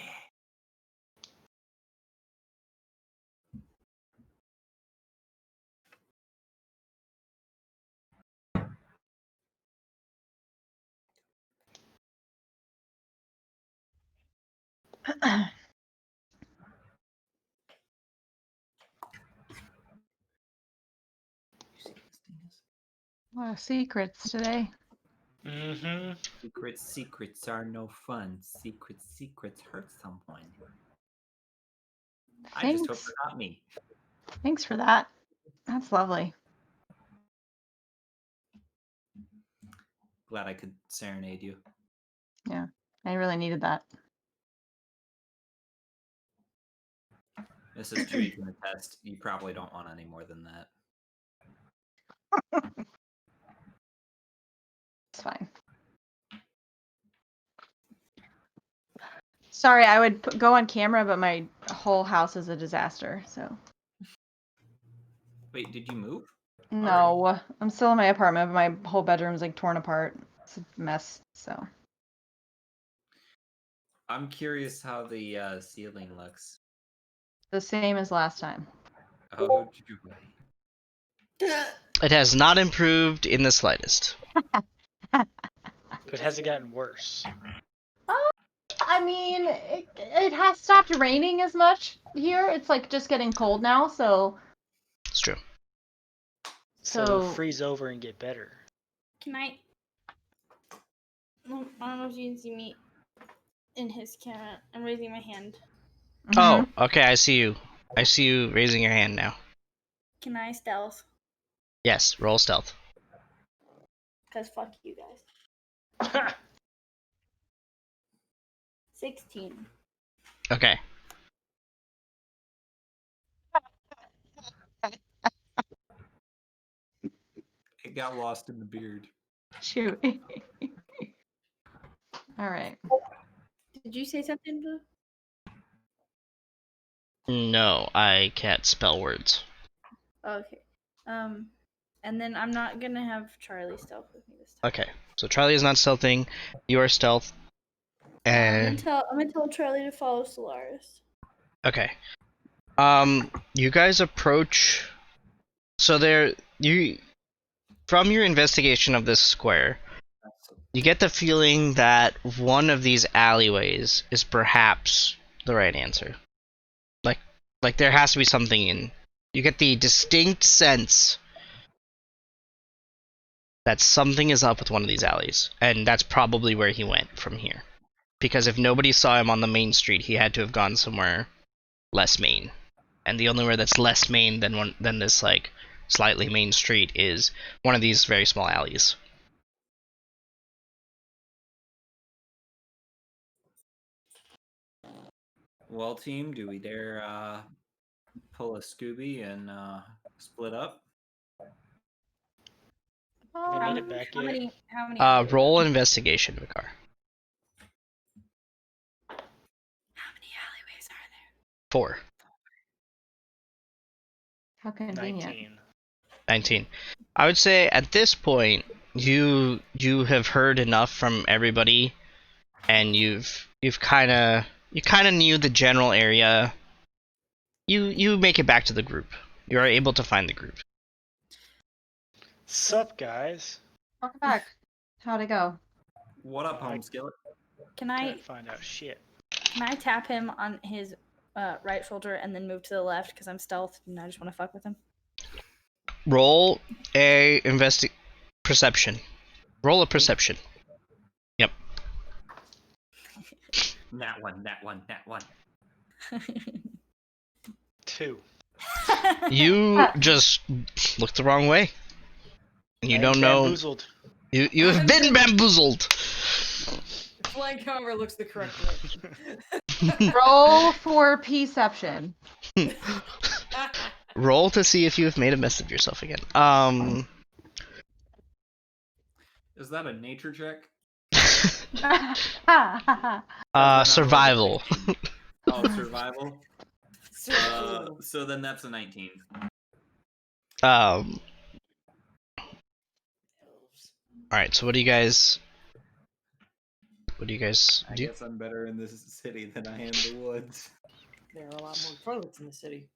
A lot of secrets today. Mm-hmm. Secrets are no fun. Secrets hurt someone. I just hope Thanks. it's not me. Thanks for that. That's lovely. Glad I could serenade you. Yeah, I really needed that. This is true. You can attest. You probably don't want any more than that. It's fine. Sorry, I would go on camera, but my whole house is a disaster. So Wait, did you move? no, I'm still in my apartment, but my whole bedroom's like torn apart. It's a mess. So I'm curious how the ceiling looks. the same as last time. Oh, joy. It has not improved in the slightest. But has it gotten worse? I mean, it has stopped raining as much here. It's like just getting cold now, so It's true. So So- freeze over and get better. Can I? Well, I don't know if you can see me in his camera. I'm raising my hand. Oh, okay, I see you. I see you raising your hand now. Can I stealth? Yes, roll stealth. Cause fuck you guys. 16. Okay. It got lost in the beard. Shoot. All right. Did you say something, Blue? No, I can't spell words. Okay. And then I'm not gonna have Charlie stealth with me this time. Okay, so Charlie is not stealthing. You are stealth. And I'm gonna tell Charlie to follow Solaris. okay. You guys approach. So from your investigation of this square, you get the feeling that one of these alleyways is perhaps the right answer. Like there has to be something in. You get the distinct sense that something is up with one of these alleys, and that's probably where he went from here. because if nobody saw him on the main street, he had to have gone somewhere less main. And the only where that's less main than this like slightly main street is one of these very small alleys. Well, team, do we dare pull a Scooby and split up? They made it back How yet? many? How many? Roll investigation, Vicar. How many alleyways are there? 4. How convenient. 19. 19. I would say at this point you have heard enough from everybody, and you kind of knew the general area. You make it back to the group. You are able to find the group. Sup, guys? Welcome back. How'd it go? What up, home skillet? Can I Can't find out shit. tap him on his right shoulder and then move to the left because I'm stealth and I just want to fuck with him? Roll a perception. Roll a perception. Yep. That one. 2. You just look the wrong way. You don't know. Bamboozled. You have been bamboozled. Flank, however, looks the correct way. Roll for perception. Roll to see if you have made a mess of yourself again. Is that a nature check? Survival. Oh, survival. So then that's a 19. All right. So what do you guys I do? guess I'm better in this city than I am the woods. There are a lot more toilets in the city.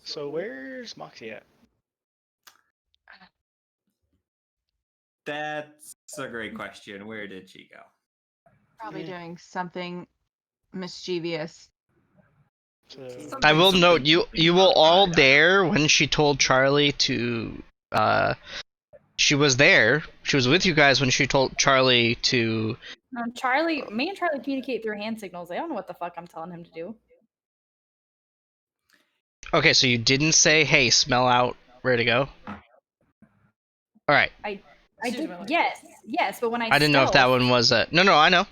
So where's Moxie at? That's a great question. Where did she go? Probably Yeah. doing something mischievous. So, I will note you were all there when she told Charlie to. She was there. She was with you guys when she told Charlie to. Me and Charlie communicate through hand signals. I don't know what the fuck I'm telling him to do. Okay, so you didn't say, "Hey, smell out where to go." All right. I Excuse did. me. Yes, but when I I didn't know if that stealth- one was a. No, I know.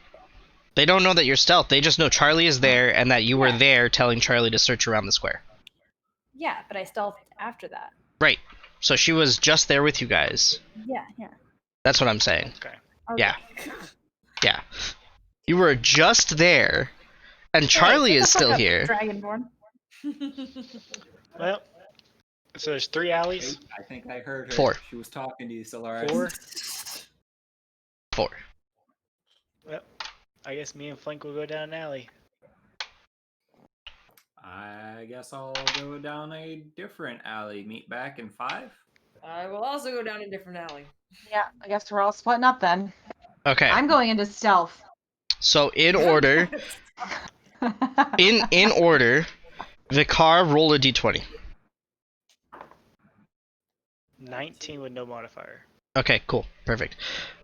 They don't know that you're stealth. They just know Charlie is there and that you were Yeah. there telling Charlie to search around the square. Yeah, but I stealthed after that. Right. So she was just there with you guys. Yeah. That's what I'm saying. okay. Okay. Yeah. Yeah. You were just there, and Charlie Hey, is shut the still fuck up, here. Dragonborn. Well, so there's 3 alleys. I think I heard her. 4. She was talking to you, Solaris. 4. 4. Well, I guess me and Flank will go down an alley. I guess I'll go down a different alley. Meet back in 5. I will also go down a different alley. Yeah, I guess we're all splitting up then. Okay. I'm going into stealth. So in order, in order, Vicar, roll a d20. 19 with no modifier. Okay, cool, perfect.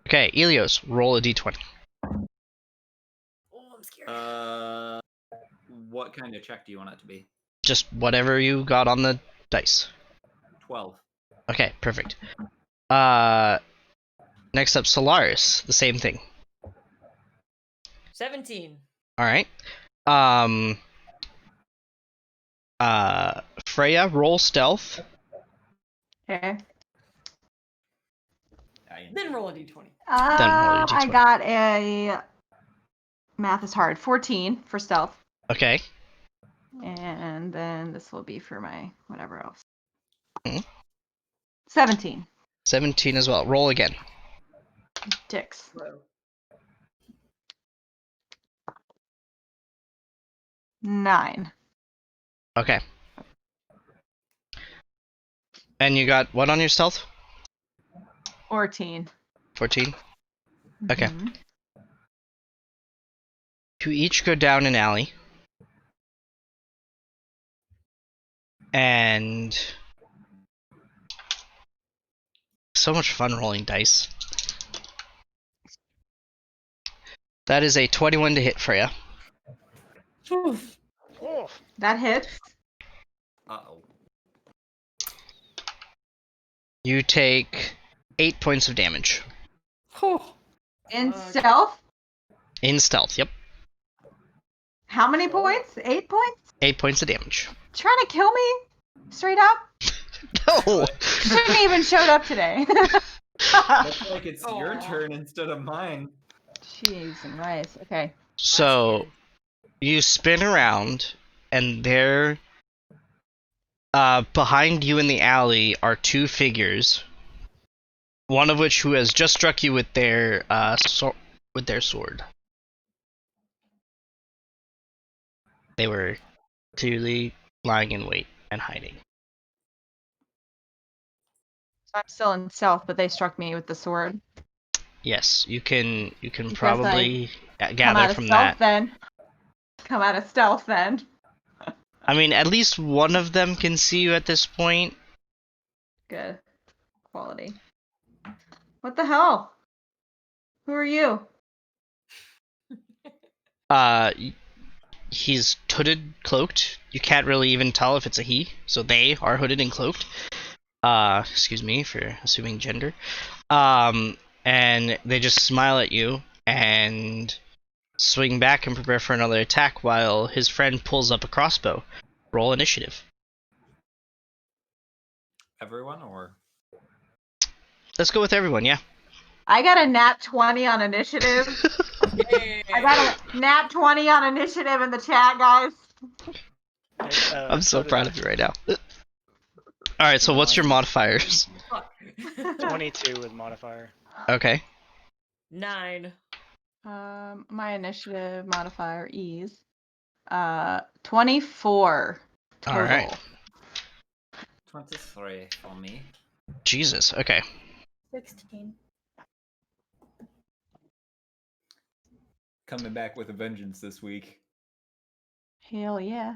Okay, Elios, roll a d20. Oh, I'm scared. What kind of check do you want it to be? Just whatever you got on the dice. 12. Okay, perfect. Next up, Solaris, the same thing. 17. All right. Freya, roll stealth. Okay. Then roll a d20. Then roll your I d20. got a math is hard. 14 for stealth. Okay. And then this will be for my whatever else. Mhm. 17. 17 as well. Roll again. Dicks. Bro. 9. Okay. And you got what on your stealth? 14. 14. Okay. Mhm. You each go down an alley. And so much fun rolling dice. That is a 21 to hit for you. Oof. Oh, That hits. Uh-oh. You take 8 points of damage. Oh. In Fuck. stealth. In stealth, yep. How many points? 8 points? 8 points of damage. Trying to kill me? Straight up? No! Shouldn't even showed up today. Looks like it's your Aw. turn instead of mine. Jeez and rice. Okay. So, you spin around, and there, behind you in the alley are 2 figures. One of which who has just struck you with their sword. They were clearly lying in wait and hiding. I'm still in stealth, but they struck me with the sword. Yes, you can Because probably Come gather out of from stealth that. then. Come out of stealth then. I mean, at least one of them can see you at this point. Good. Quality. What the hell? Who are you? He's hooded, cloaked. You can't really even tell if it's a he, so they are hooded and cloaked. Excuse me for assuming gender. And they just smile at you and swing back and prepare for another attack while his friend pulls up a crossbow. Roll initiative. Everyone, or? Let's go with everyone, yeah. I got a nat 20 on initiative. Yay. I got a nat 20 on initiative in the chat, guys. I'm so did proud I. of you right now. Alright, so what's your modifiers? Fuck. 22 with modifier. Okay. 9. My initiative modifier is 24 total. Alright. 23 for me. Jesus, okay. 16. Coming back with a vengeance this week. Hell yeah.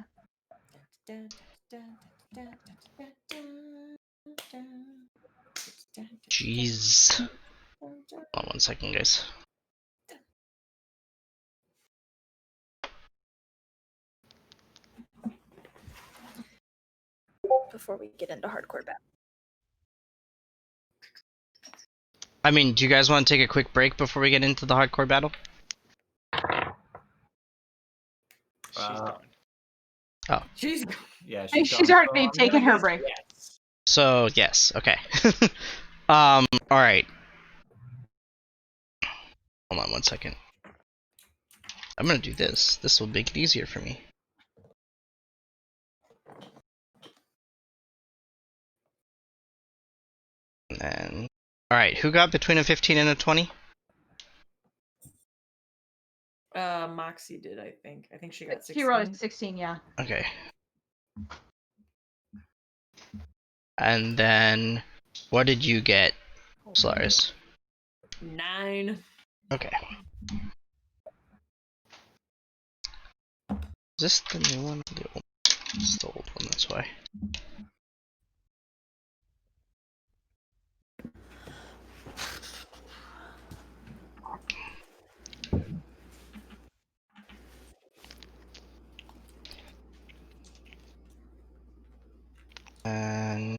Jeez. Hold on 1 second, guys. Before we get into hardcore battle. I mean, do you guys want to take a quick break before we get into the hardcore battle? She's Uh, gone. She's Yeah, She's gone. already So taken I'm gonna her guess break. yes. So, yes, okay. Alright. Hold on 1 second. I'm gonna do this. This will make it easier for me. And then... Alright, who got between a 15 and a 20? Moxie did, I think. I think she got 16. She rolled a 16, yeah. Okay. And then... What did you get, Solaris? 9. Okay. Is this the new one? It's the old one, that's why. And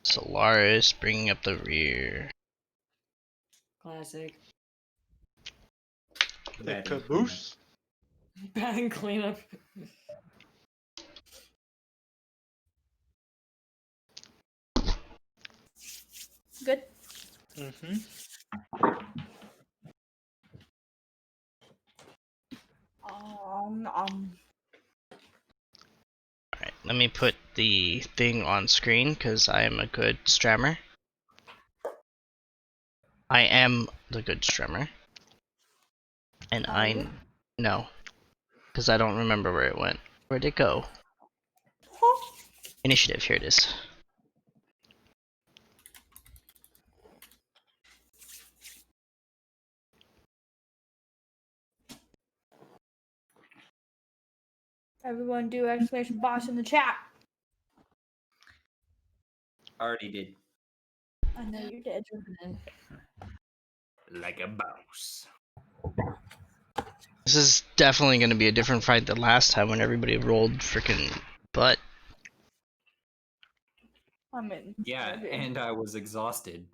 Solaris bringing up the rear. Classic. Bad caboose. Bang cleanup. Good. Mm-hmm. Alright, let me put the thing on screen because I am a good strammer. I am the good strammer. And Are you? no. Because I don't remember where it went. Where'd it go? Initiative, here it is. Everyone do exclamation boss in the chat. Already did. I know you did. like a boss. This is definitely going to be a different fight than last time when everybody rolled freaking butt. I'm in. Yeah, Okay. and I was exhausted.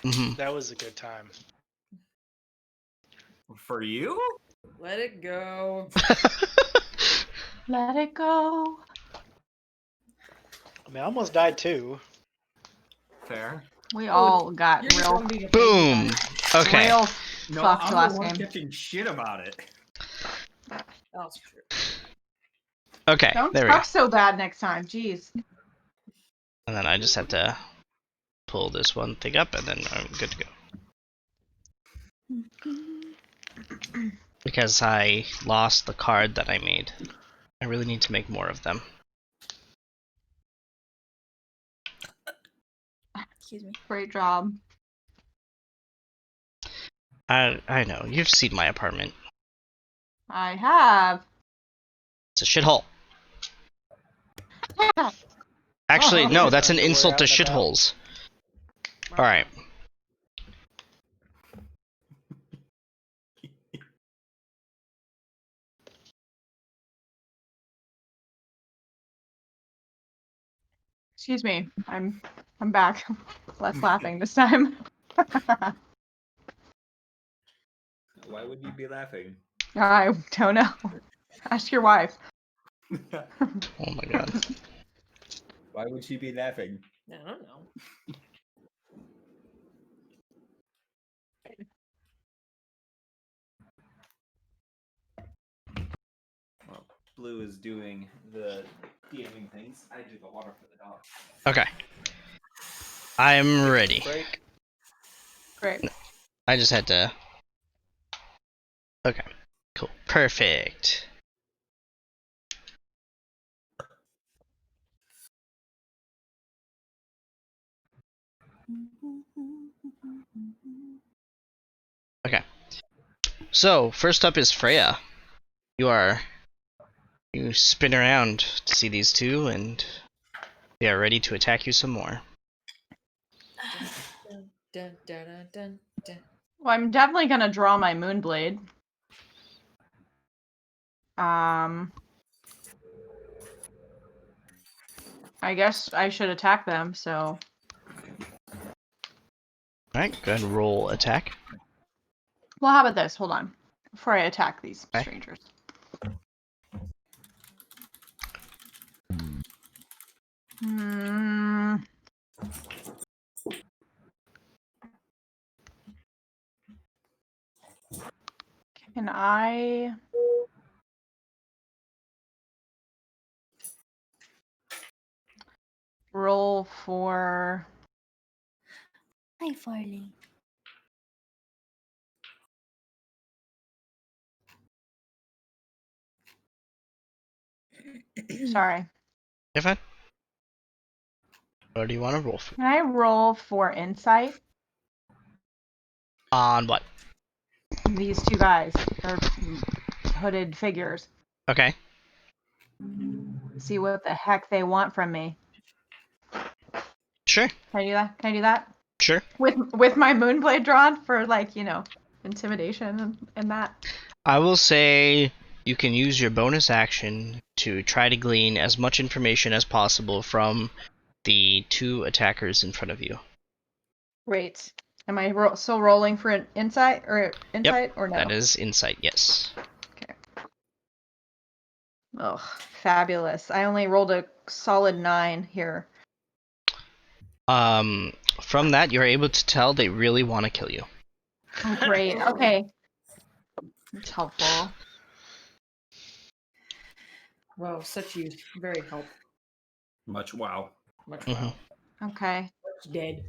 Hmm That was a good time. For you? Let it go. Let it go. I mean, I almost died too. Fair. We all got You're just real, one being a Boom. baby about Okay. real No, fucked I'm the last one game. catching shit about it. it. That's true. Okay. Don't There we go. suck so bad next time. Jeez. And then I just have to pull this one thing up, and then I'm good to go. Because I lost the card that I made. I really need to make more of them. Excuse me. Great job. I know. You've seen my apartment. I have. It's a shithole. Actually, no, that's an Underwear insult to out and about. shitholes. Alright. Excuse me. I'm back. Less laughing this time. Why would you be laughing? I don't know. Ask your wife. Oh my god. Why would she be laughing? I don't know. Well, Blue is doing the DMing things. I do the water for the dog. Okay. I'm ready. Break. Great. I just had to... Okay. Cool. Perfect. Okay. So, first up is Freya. You spin around to see these two, and they are ready to attack you some more. Dun, dun, dun, dun, dun, dun. Well, I'm definitely gonna draw my Moonblade. I guess I should attack them, so... Alright, go ahead and roll attack. Well, how about this? Hold on. Before I attack these Okay. strangers. Hmm... Can I... roll for... Hi, Farley. Sorry. You're fine. What do you want to roll for? Can I roll for insight? On what? These two guys. They're hooded figures. Okay. See what the heck they want from me. Sure. Can I do that? Can I do that? Sure. With my Moonblade drawn for, like, you know, intimidation and that? I will say you can use your bonus action to try to glean as much information as possible from the two attackers in front of you. Great. Am I still rolling for an insight or or no? That is insight, yes. Okay. Oh, fabulous. I only rolled a solid 9 here. From that, you're able to tell they really want to kill you. Oh, great. Okay. That's helpful. Wow, such use. Very help. Much wow. Much Mhm. wow. Okay. Much dead.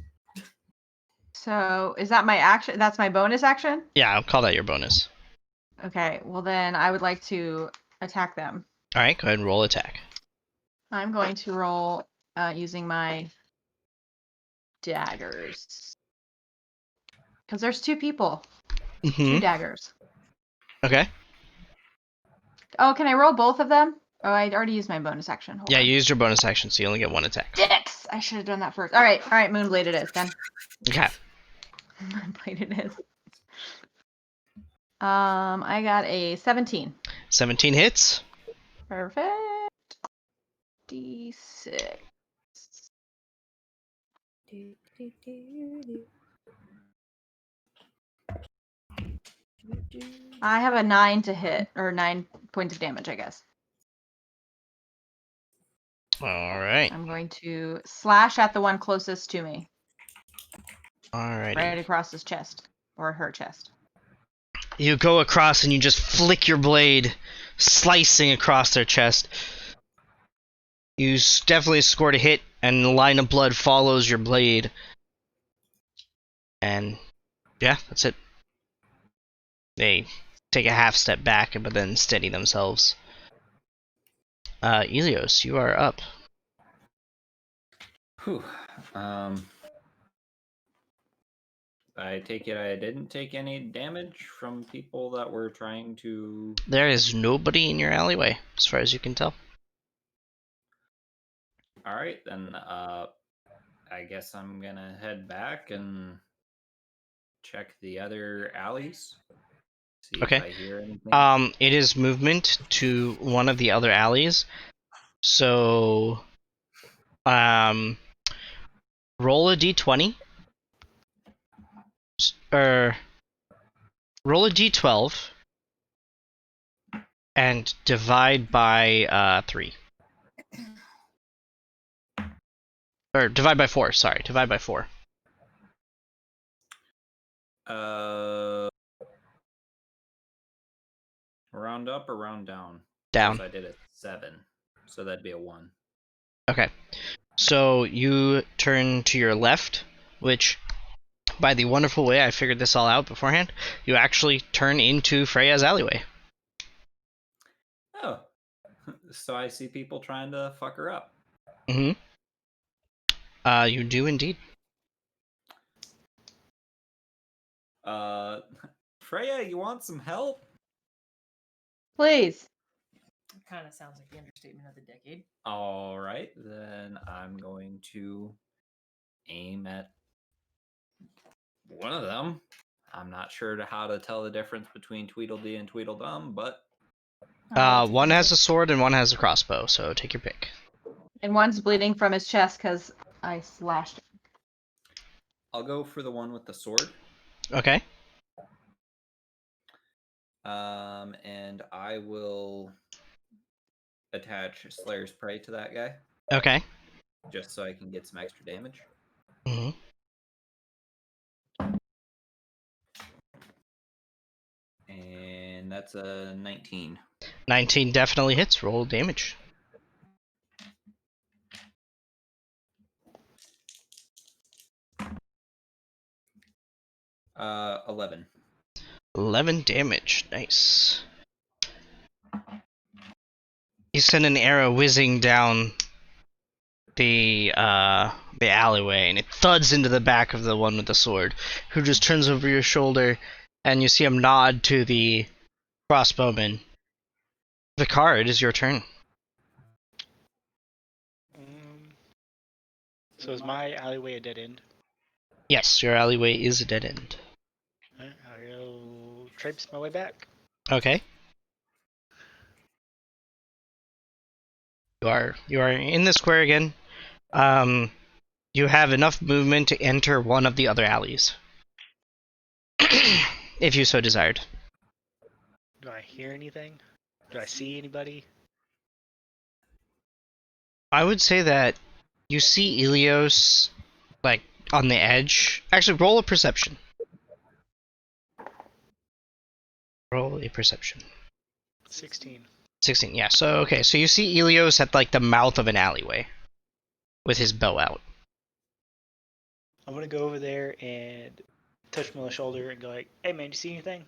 So, is that my action? That's my bonus action? Yeah, I'll call that your bonus. Okay. Well, then I would like to attack them. Alright, go ahead and roll attack. I'm going to roll using my daggers. Because there's 2 people. 2 Mm-hmm. daggers. Okay. Oh, can I roll both of them? Oh, I already used my bonus action. Hold Yeah, on. you used your bonus action, so you only get one attack. Dicks! I should have done that first. Alright, Moonblade it is then. Okay. Blade it is. I got a 17. 17 hits. Perfect. D6. I have a 9 to hit, or 9 points of damage, I guess. Alright. I'm going to slash at the one closest to me, right Alrighty. across his chest, or her chest. You go across and you just flick your blade, slicing across their chest. You definitely scored a hit, and the line of blood follows your blade. And yeah, that's it. They take a half step back, but then steady themselves. Elios, you are up. Whew. I take it I didn't take any damage from people that were trying to. There is nobody in your alleyway, as far as you can tell. All right, then. I guess I'm gonna head back and check the other alleys. See Okay. if I hear anything. It is movement to one of the other alleys. So, roll a d20. Or roll a d12 and divide by 3. Or divide by 4, sorry. Divide by 4. Round up or round down? Down. 'Cause I did a 7, so that'd be a 1. Okay. So you turn to your left, which, by the wonderful way I figured this all out beforehand, you actually turn into Freya's alleyway. Oh, so I see people trying to fuck her up. Mm-hmm. You do indeed. Freya, you want some help? Please. Kind of sounds like the understatement of the decade. All right, then I'm going to aim at one of them. I'm not sure how to tell the difference between Tweedledee and Tweedledum, but One has a sword and one has a crossbow, so take your pick. And one's bleeding from his chest because I slashed him. I'll go for the one with the sword. Okay. And I will attach Slayer's Prey to that guy, Okay. just so I can get some extra damage. Mm-hmm. And that's a 19. 19 definitely hits. Roll damage. Uh, 11. 11 damage. Nice. You send an arrow whizzing down the alleyway, and it thuds into the back of the one with the sword, who just turns over your shoulder, and you see him nod to the crossbowman. Vicar, it is your turn. So is my alleyway a dead end? Yes, your alleyway is a dead end. Alright, I'll go traipse my way back. Okay. You are in the square again. You have enough movement to enter one of the other alleys, if you so desired. Do I hear anything? Do I see anybody? I would say that you see Ilios, like, on the edge. Actually, roll a perception. Roll a perception. 16. 16, yeah. So, okay, so you see Ilios at, like, the mouth of an alleyway with his bow out. I'm gonna go over there and touch him on the shoulder and go like, "Hey man, do you see anything?"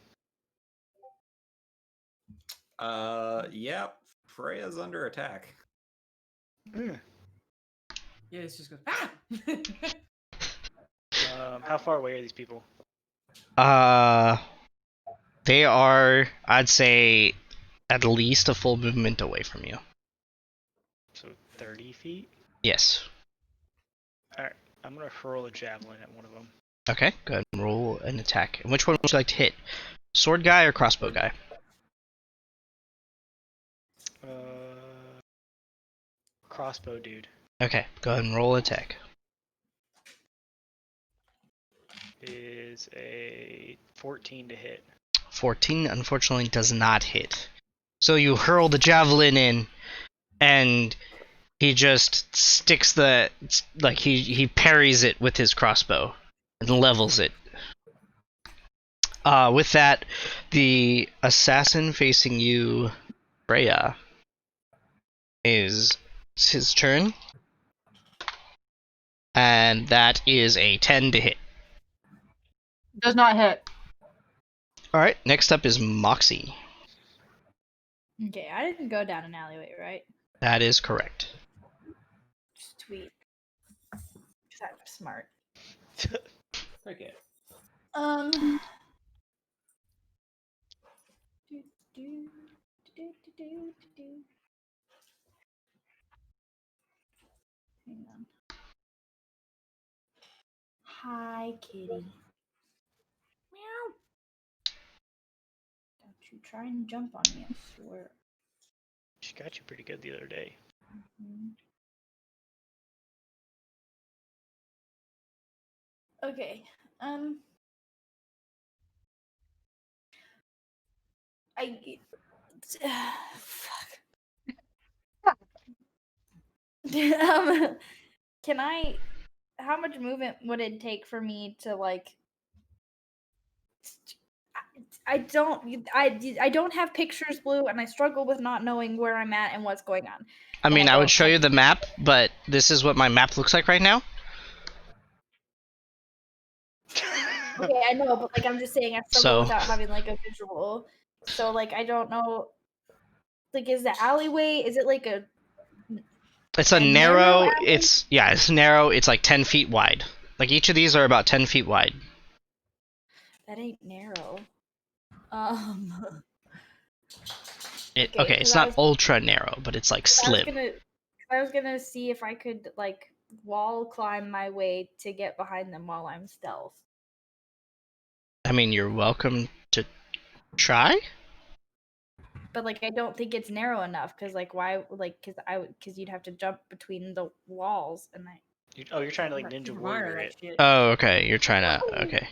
Yeah, Freya's under attack. Mm. Yeah, it just goes, ah! How far away are these people? They are, I'd say, at least a full movement away from you. So 30 feet? Yes. Alright, I'm gonna hurl a javelin at one of them. Okay, go ahead and roll an attack. And which one would you like to hit? Sword guy or crossbow guy? Crossbow dude Okay, go ahead and roll an attack. is a 14 to hit. 14 unfortunately does not hit. So you hurl the javelin in, and he just sticks he parries it with his crossbow and levels it. With that, the assassin facing you, Freya, is his turn. And that is a 10 to hit. Does not hit. Alright, next up is Moxie. Okay, I didn't go down an alleyway, right? That is correct. Sweet. 'Cause I'm smart. Okay. Um. Do, do, do, do, do, do. Hang on. Hi, kitty. Meow. Don't you try and jump on me, I swear. She got you pretty good the other day. Mhm. Okay. Fuck. Can I? How much movement would it take for me to like? I don't have pictures, Blue, and I struggle with not knowing where I'm at and what's going on. I mean, I I would don't show have- you the map, but this is what my map looks like right now. Okay, I know, but like I'm just saying, I struggle So- without having like a visual. So like I don't know. Like, is the alleyway? Is it like a? It's a A narrow narrow, alley? it's narrow, it's like 10 feet wide. Like each of these are about 10 feet wide. That ain't narrow. Okay, Okay, 'cause it's I not was- ultra narrow, but it's like slim. I was gonna see if I could like wall climb my way to get behind them while I'm stealth. I mean, you're welcome to try? But like I don't think it's narrow enough because like why like because you'd have to jump between the walls and I. You're trying to like Super ninja Mario warrior that it. shit. Oh, okay, you're trying to, okay. That's what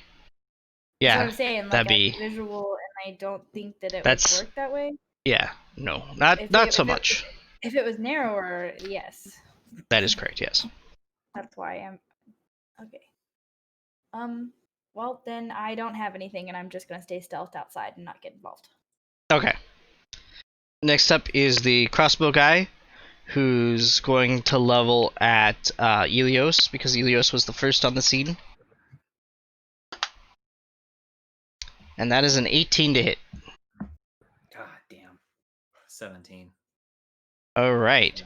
Yeah, I'm saying. Like that'd I be- have visual, and I don't think that it That's- would work that way. yeah, no, not If not it- so if it- much. If it was narrower, yes. That is correct, yes. That's why I'm okay. Well, then I don't have anything, and I'm just gonna stay stealthed outside and not get involved. Okay. Next up is the crossbow guy, who's going to level at Elios, because Elios was the first on the scene. And that is an 18 to hit. God damn. 17. Alright.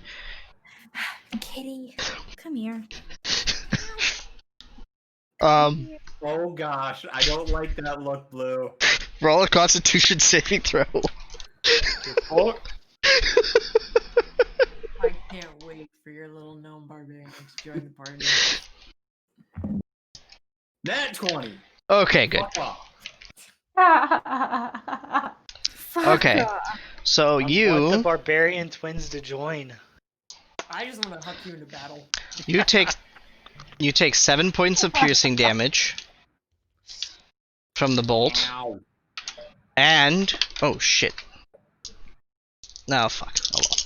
Kitty, come here. Oh gosh, I don't like that look, Blue. Roll a constitution saving throw. I can't wait for your little gnome barbarian to join the party. Nat 20. Okay, good. Fuck off. Okay. So I want the you barbarian twins to join. I just want to huck you into battle. you take 7 points of piercing damage from the bolt. Ow. And oh shit. No, fuck. Oh well.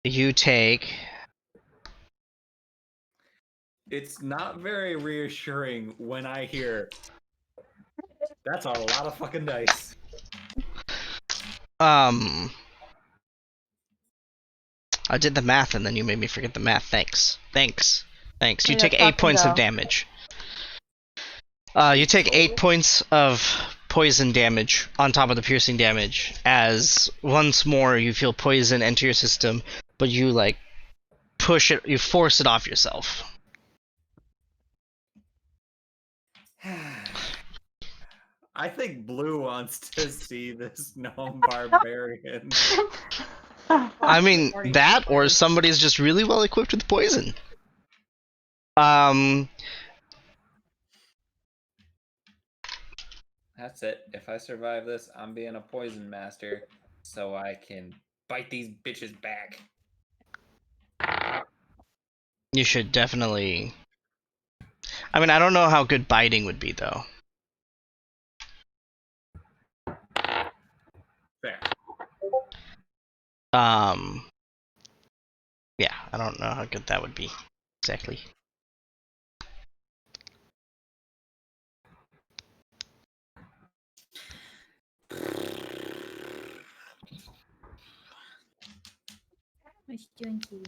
You take It's not very reassuring when I hear that's a lot of fucking dice. I did the math and then you made me forget the math. Thanks. You Yeah, take 8 fucking points go. of damage. You take 8 points of poison damage on top of the piercing damage, as once more you feel poison enter your system, but you like you force it off yourself. I think Blue wants to see this gnome barbarian. I mean, that or somebody's just really well equipped with poison. That's it. If I survive this, I'm being a poison master, so I can bite these bitches back. You should definitely. I mean, I don't know how good biting would be though. Fair. Yeah, I don't know how good that would be exactly. What you doing, Kiwi?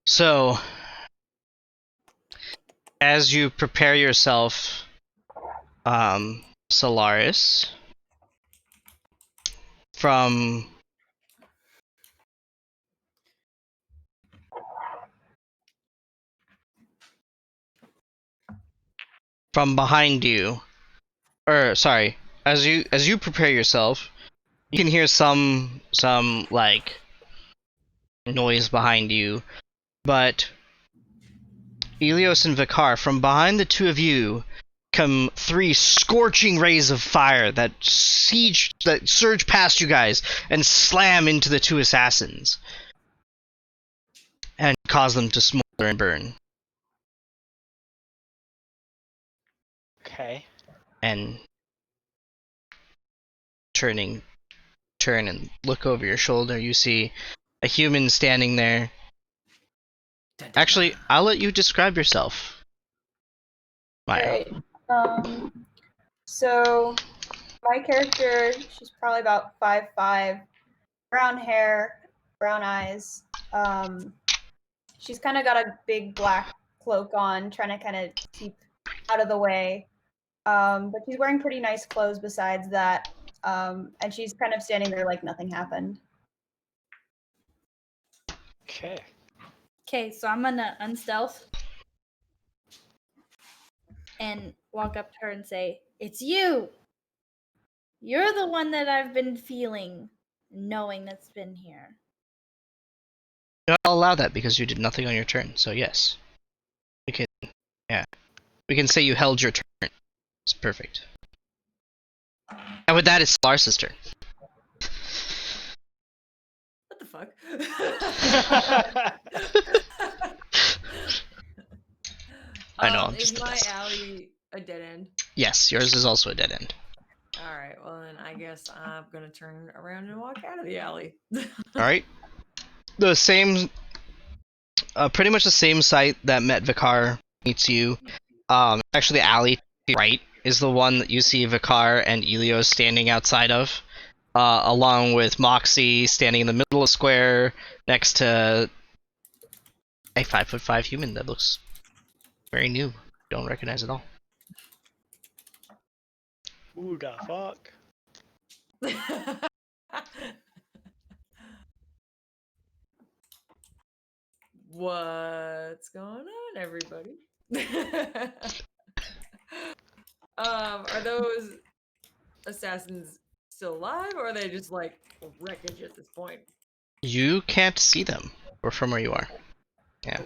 So, as you prepare yourself, Solaris, from behind you, or sorry, as you prepare yourself, you can hear some like noise behind you, but Elios and Vikar, from behind the two of you come three scorching rays of fire that surge past you guys and slam into the two assassins and cause them to smolder and burn. Okay. And turn and look over your shoulder, you see a human standing there. Actually, I'll let you describe yourself, Maya. Alright. So my character, she's probably about 5'5", brown hair, brown eyes. She's kind of got a big black cloak on, trying to kind of keep out of the way. But she's wearing pretty nice clothes besides that. And she's kind of standing there like nothing happened. Okay. Okay, so I'm gonna unstealth and walk up to her and say, "It's you. You're the one that I've been feeling, knowing that's been here." I'll allow that because you did nothing on your turn, so yes. We can say you held your turn. It's perfect. And with that, it's Lars' turn. What the fuck? I know, I'm Is just the my best. alley a dead end? Yes, yours is also a dead end. Alright, well then I guess I'm gonna turn around and walk out of the alley. Alright. The same, pretty much the same site that met Vikar meets you. Actually, the alley to the right is the one that you see Vikar and Elios standing outside of, along with Moxie standing in the middle of the square next to a 5'5" human that looks very new. Don't recognize at all. Who the fuck? What's going on, everybody? Are those assassins still alive, or are they just like wreckage at this point? You can't see them, or from where you are. Yeah.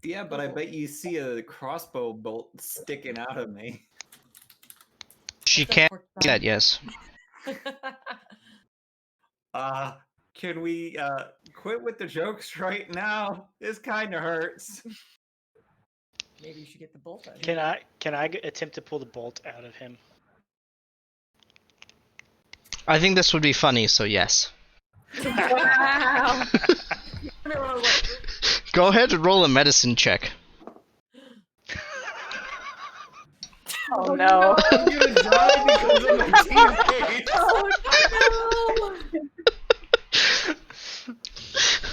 Yeah, but I bet you see a crossbow bolt sticking out of me. She What's up, can't porcupine? see that, yes. Can we quit with the jokes right now? This kind of hurts. Maybe you should get the bolt out. Can I attempt to pull the bolt out of him? I think this would be funny, so yes. Wow. Go ahead and roll a medicine check. Oh no. I'm gonna die because of my teammates. Oh no!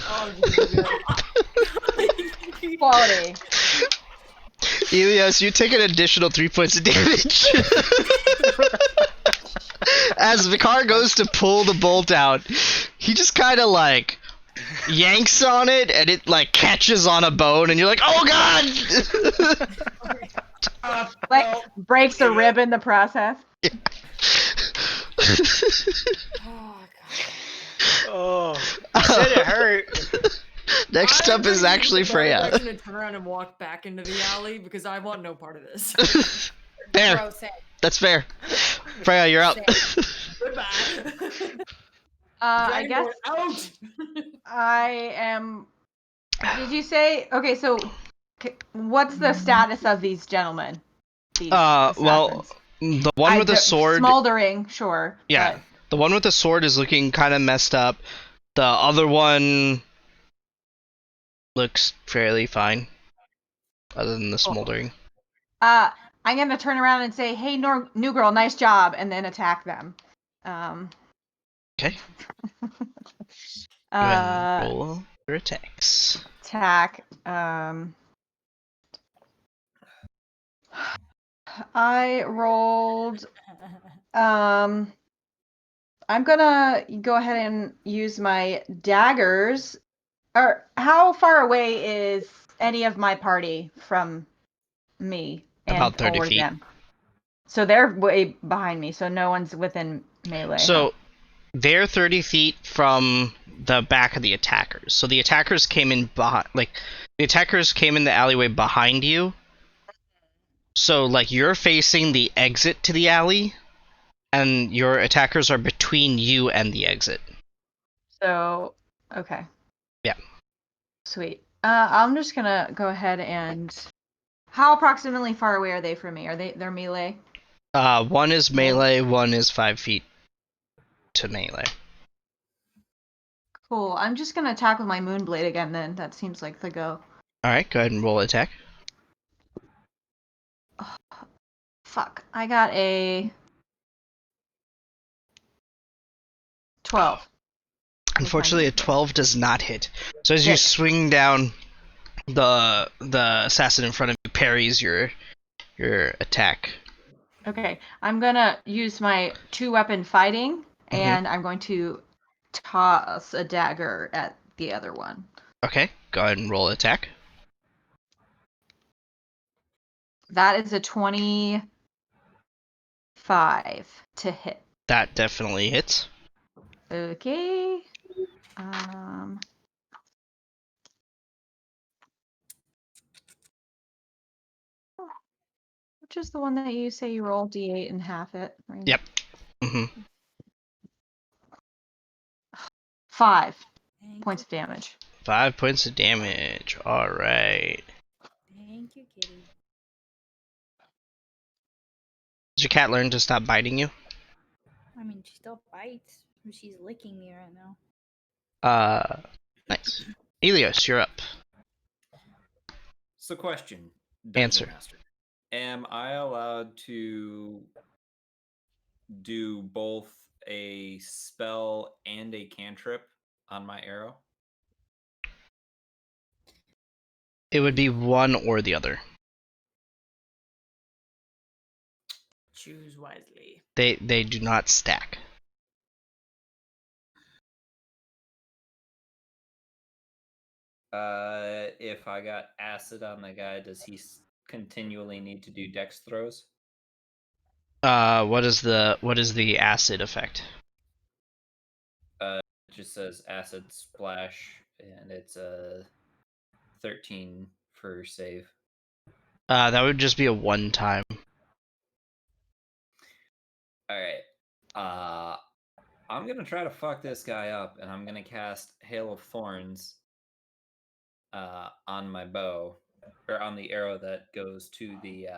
Oh, Quality. Elias, you take an additional 3 points of damage. As the car goes to pull the bolt out, he just kind of like yanks on it, and it like catches on a bone, and you're like, "Oh God!" Like breaks a rib in the process. Oh god. Oh, you said it hurt. Next up is actually Freya. I'm gonna turn around and walk back into the alley because I want no part of this. Fair. Bro, same. That's fair. Freya, you're up. Goodbye. I guess out. I am. Did you say? Okay, so what's the status of these gentlemen? These Well, assassins? the one with the sword. Smoldering, sure. Yeah, but- the one with the sword is looking kind of messed up. The other one looks fairly fine, other than the smoldering. I'm gonna turn around and say, "Hey, new girl, nice job," and then attack them. Okay. Go ahead and roll your attacks. Attack. I rolled. I'm gonna go ahead and use my daggers. Or how far away is any of my party from me? And About 30 or feet. them? So they're way behind me, so no one's within melee. So they're 30 feet from the back of the attackers. So the attackers came in behind, like the attackers came in the alleyway behind you. So like you're facing the exit to the alley, and your attackers are between you and the exit. So okay. Yeah. Sweet. I'm just gonna go ahead and. How approximately far away are they from me? They're melee? One is melee, one is 5 feet to melee. Cool. I'm just gonna attack with my Moonblade again then. That seems like the go. Alright, go ahead and roll attack. Oh, fuck. I got a 12. Unfortunately, a 12 does not hit. So as you swing down, the assassin in front of you parries your attack. Okay. I'm gonna use my 2-weapon fighting, and I'm going to toss a dagger at the other one. Okay, go ahead and roll attack. That is a 25 to hit. That definitely hits. Okay. Which is the one that you say you roll d8 and half it? Right? Yep. Mm-hmm. 5 points of damage. 5 points of damage. Alright. Thank you, kitty. Does your cat learn to stop biting you? I mean, she still bites. She's licking me right now. Nice. Elios, you're up. So, question. Answer. Dungeon Master. Am I allowed to do both a spell and a cantrip on my arrow? It would be one or the other. Choose wisely. They do not stack. If I got acid on the guy, does he continually need to do dex throws? What is the acid effect? It just says acid splash, and it's a 13 for save. That would just be a one time. Alright. I'm gonna try to fuck this guy up, and I'm gonna cast Hail of Thorns on my bow, or on the arrow that goes to the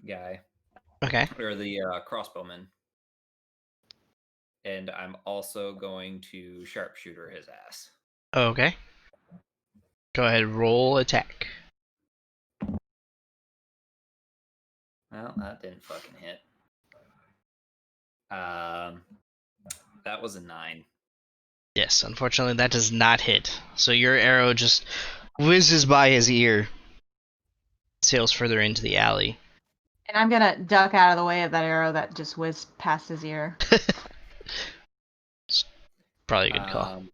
guy. Okay. Or the crossbowman. And I'm also going to sharpshooter his ass. Okay. Go ahead, roll attack. Well, that didn't fucking hit. That was a 9. Yes, unfortunately that does not hit. So your arrow just whizzes by his ear. sails further into the alley. And I'm gonna duck out of the way of that arrow that just whizzed past his ear. Probably a good call.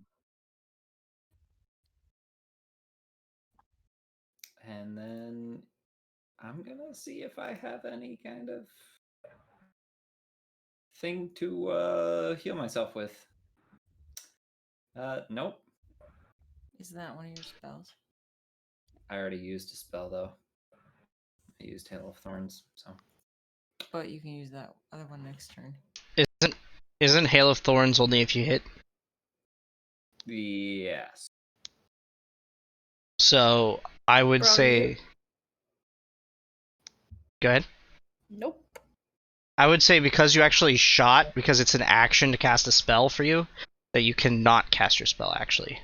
And then I'm gonna see if I have any kind of thing to heal myself with. Nope. Is that one of your spells? I already used a spell though. I used Hail of Thorns, so. But you can use that other one next turn. Isn't Hail of Thorns only if you hit? Yes. So I would Bro, say. Go ahead. Nope. I would say because you actually shot, because it's an action to cast a spell for you, that you cannot cast your spell actually.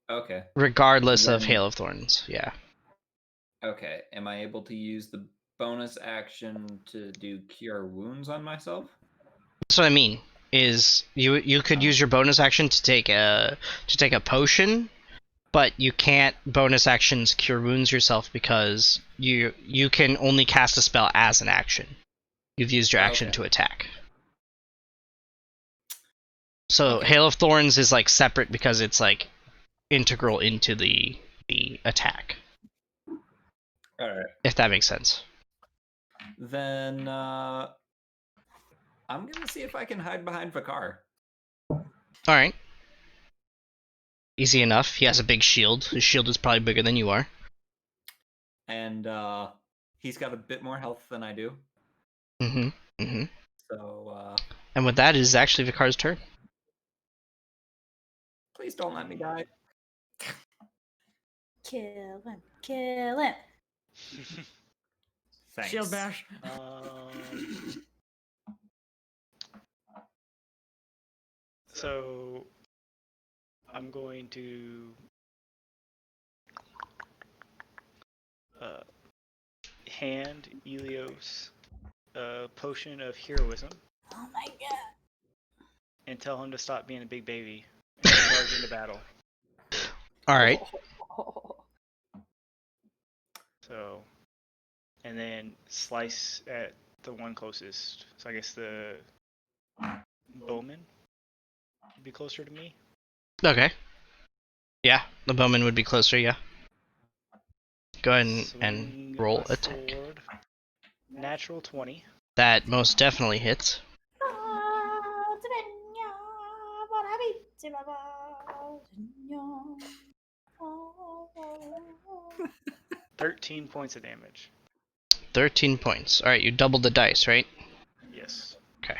Okay. Regardless of Then- Hail of Thorns, yeah. Okay. Am I able to use the bonus action to do Cure Wounds on myself? That's what I mean. Is you could use your bonus action to take a potion, but you can't bonus actions Cure Wounds yourself because you can only cast a spell as an action. You've used your action Okay. to attack. So Okay. Hail of Thorns is like separate because it's like integral into the attack. All right. If that makes sense. Then I'm gonna see if I can hide behind Vakar. Alright. Easy enough. He has a big shield. His shield is probably bigger than you are. And he's got a bit more health than I do. Mm-hmm. Mm-hmm. So And with that, it is actually Vikar's turn. please don't let me die. Kill him. Kill him. Thanks. Shield bash. So I'm going to hand Elios a potion of heroism Oh my god. and tell him to stop being a big baby and charge into battle. Alright. So, and then slice at the one closest. So I guess the bowman would be closer to me. Okay. Yeah, the bowman would be closer, yeah. Go ahead and Swing roll my attack. sword. Natural 20. That most definitely hits. 13 points of damage. 13 points. Alright, you doubled the dice, right? Yes. Okay.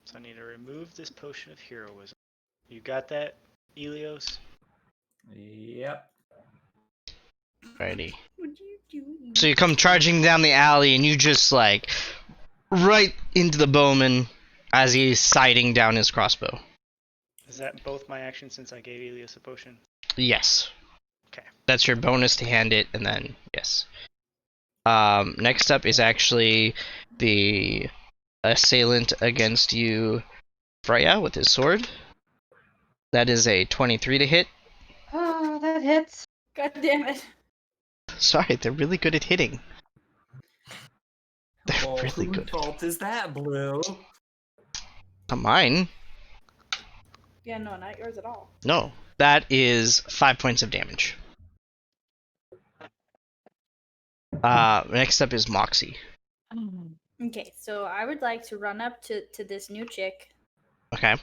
So I need to remove this potion of heroism. You got that, Elios? Yep. Alrighty. Would you do? So you come charging down the alley and you just like right into the bowman as he's sighting down his crossbow. Is that both my actions since I gave Elios a potion? Yes. Okay. That's your bonus to hand it, and then yes. Next up is actually the assailant against you, Freya, with his sword. That is a 23 to hit. Oh, that hits. God damn it. Sorry, they're really good at hitting. They're Well, really whose good. fault is that, Blue? Not mine. Yeah, no, not yours at all. No. That is 5 points of damage. Next up is Moxie. Okay, so I would like to run up to this new chick Okay.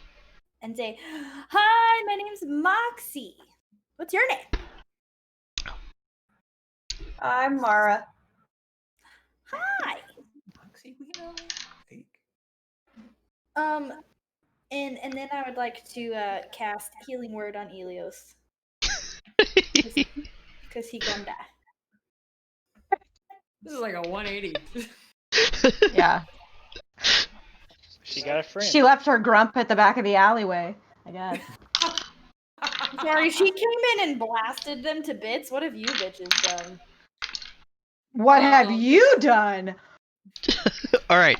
and say, "Hi, my name's Moxie. What's your name?" I'm Mara. Hi. And then I would like to cast Healing Word on Elios because he gonna die. This is like a 180. Yeah. She got a friend. She left her grump at the back of the alleyway, I guess. Sorry, she came in and blasted them to bits. What have you bitches done? What have you done? Alright.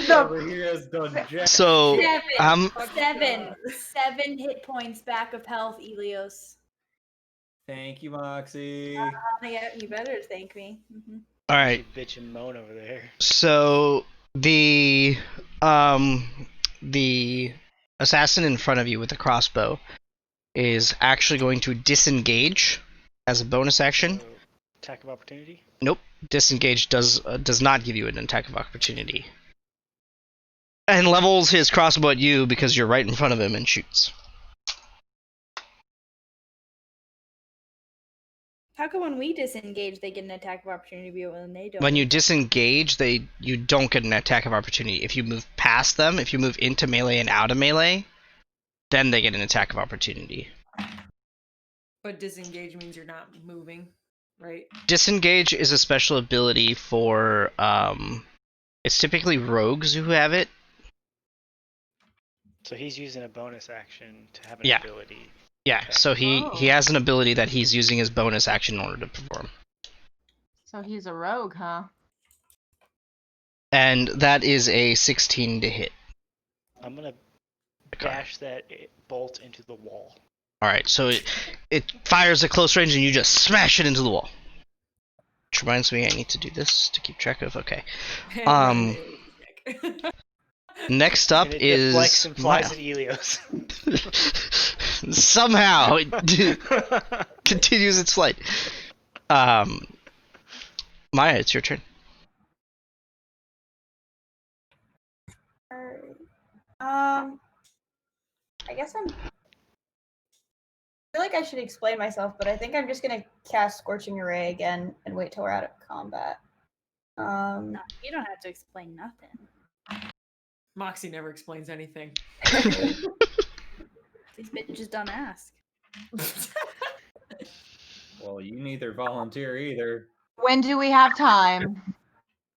Over here has done jack. So, Seven hit points back of health, Elios. Thank you, Moxie. Yeah, you better thank me. All right. You bitch and moan over there. So the assassin in front of you with the crossbow is actually going to disengage as a bonus action. So, attack of opportunity. Nope, disengage does not give you an attack of opportunity, and levels his crossbow at you because you're right in front of him and shoots. How come when we disengage, they get an attack of opportunity, but when they don't? When you disengage, you don't get an attack of opportunity. If you move past them, if you move into melee and out of melee, then they get an attack of opportunity. But disengage means you're not moving, right? Disengage is a special ability for it's typically rogues who have it. So he's using a bonus action to have an Yeah. ability. Yeah, Okay. so he has an ability that he's using his bonus action in order to perform. So he's a rogue, huh? And that is a 16 to hit. I'm gonna bash that bolt into the wall. Alright, so it fires at close range and you just smash it into the wall. Which reminds me I need to do this to keep track of. Okay. Next up And it is deflects and flies Maya. at Helios. Somehow it continues its flight. Maya, it's your turn. Alright. I guess I feel like I should explain myself, but I think I'm just gonna cast Scorching Array again and wait till we're out of combat. No, you don't have to explain nothing. Moxie never explains anything. These bitches don't ask. Well, you neither volunteer either. When do we have time?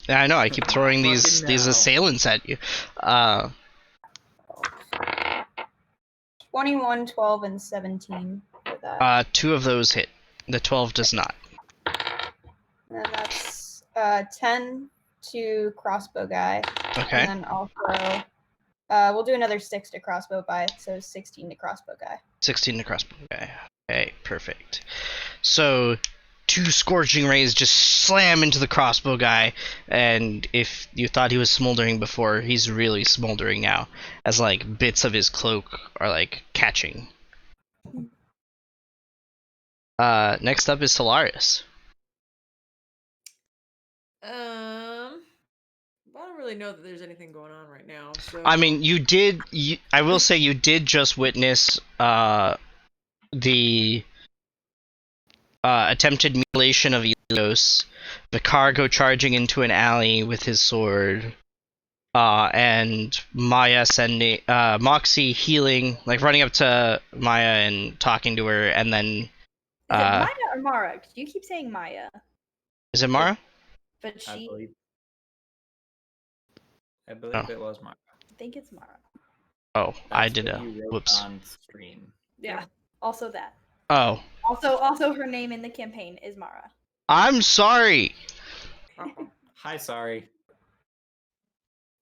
Yeah, I know, I keep throwing these Fucking now. assailants at you. 21, 12, and 17 for that. 2 of those hit. The 12 does not. And then that's 10 to crossbow guy. Okay. And then also, we'll do another 6 to crossbow guy, so 16 to crossbow guy. 16 to crossbow guy. Okay, perfect. So, 2 scorching rays just slam into the crossbow guy, and if you thought he was smoldering before, he's really smoldering now, as like bits of his cloak are like catching. Next up is Solaris. I don't really know that there's anything going on right now. So I mean, I will say you did just witness the attempted mutilation of Helios, Vicar go charging into an alley with his sword, and Maya sending Moxie healing, like running up to Maya and talking to her, and then Is it Maya or Mara? 'Cause you keep saying Maya, is it Mara? but I she. believe Oh. it was Mara. I think it's Mara. Oh, I That's did what a you wrote whoops. on stream. Yeah. Also that. Oh, Also her name in the campaign is Mara. I'm sorry. Hi, sorry.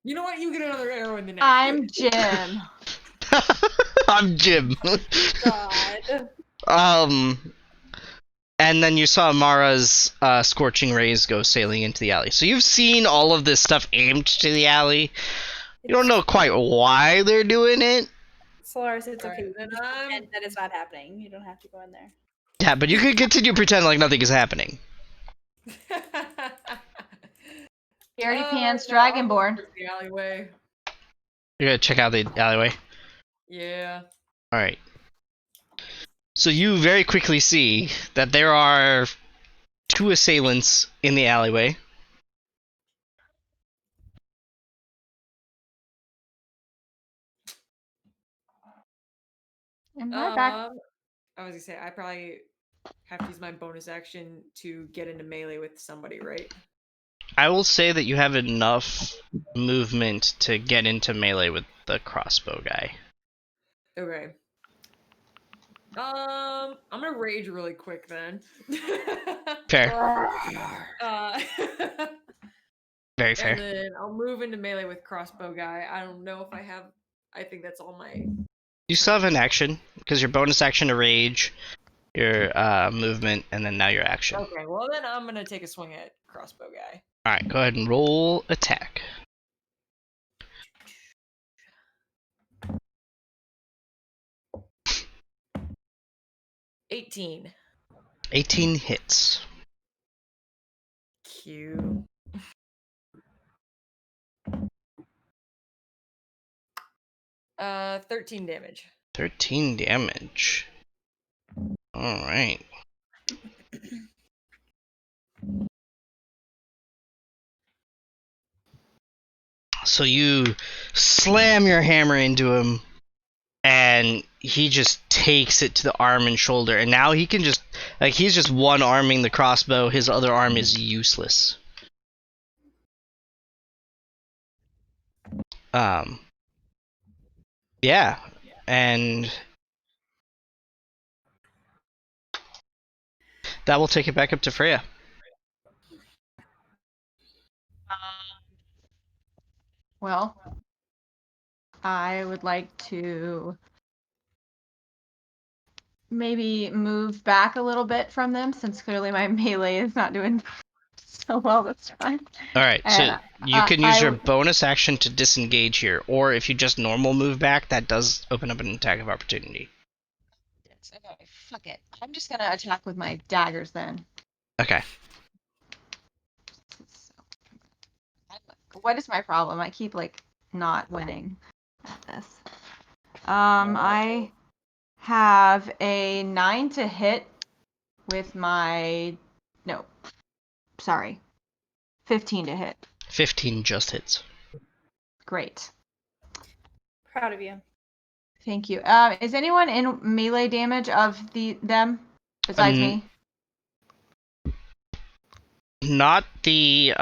you know what? You get another arrow in the neck. I'm Jim. I'm Jim. God. And then you saw Mara's scorching rays go sailing into the alley. So you've seen all of this stuff aimed to the alley. You don't know quite why they're doing it. Solaris, it's okay. Alright, then Just pretend that it's not happening. You don't have to go in there. Yeah, but you could continue to pretend like nothing is happening. Scaredy Oh, Pants no, I'll go Dragonborn. towards the alleyway. You're gonna check out the alleyway. Yeah. Alright. So you very quickly see that there are 2 assailants in the alleyway. And we're back. I was gonna say I probably have to use my bonus action to get into melee with somebody, right? I will say that you have enough movement to get into melee with the crossbow guy. Okay. I'm gonna rage really quick then. Fair. uh, Very and fair. then I'll move into melee with crossbow guy. I don't know if I have. I think that's all my. You still have an action, because your bonus action to rage, your movement, and then now your action. Okay, well then I'm gonna take a swing at crossbow guy. All right, go ahead and roll attack. 18. 18 hits. Cute. Uh, 13 damage. 13 damage. All right. So you slam your hammer into him, and he just takes it to the arm and shoulder, and now he can just, like, he's just one arming the crossbow, his other arm is useless. Yeah, and that will take it back up to Freya. Well, I would like to maybe move back a little bit from them, since clearly my melee is not doing so well this time. Alright, so And, you can use I your would- bonus action to disengage here, or if you just normal move back, that does open up an attack of opportunity. Okay, fuck it. I'm just gonna attack with my daggers then. Okay. What is my problem? I keep like not winning at this. I have a 9 to hit with my 15 to hit. 15 just hits. Great. Proud of you. Thank you. Is anyone in melee damage of them besides me? Not the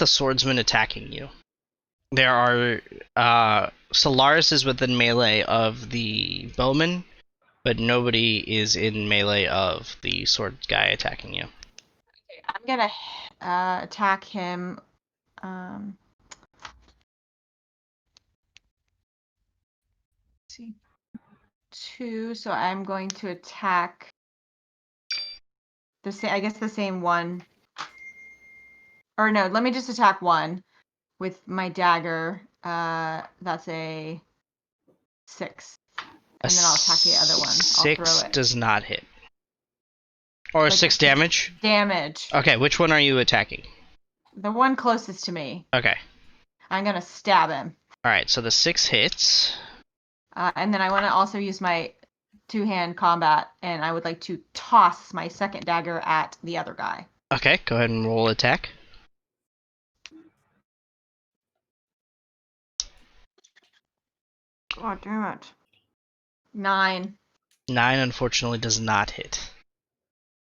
swordsman attacking you. There are Solaris is within melee of the bowman, but nobody is in melee of the sword guy attacking you. Okay, I'm gonna attack him. Let's see, 2. So I'm going to attack the same. I guess the same one. Or no, let me just attack one with my dagger. That's a 6. And then I'll attack the other one. I'll throw 6 it. does not hit. Or Like 6 damage? Damage. Okay, which one are you attacking? The one closest to me. Okay. I'm gonna stab him. Alright, so the 6 hits. And then I want to also use my 2-hand combat, and I would like to toss my second dagger at the other guy. Okay, go ahead and roll attack. God damn it. 9. 9 unfortunately does not hit.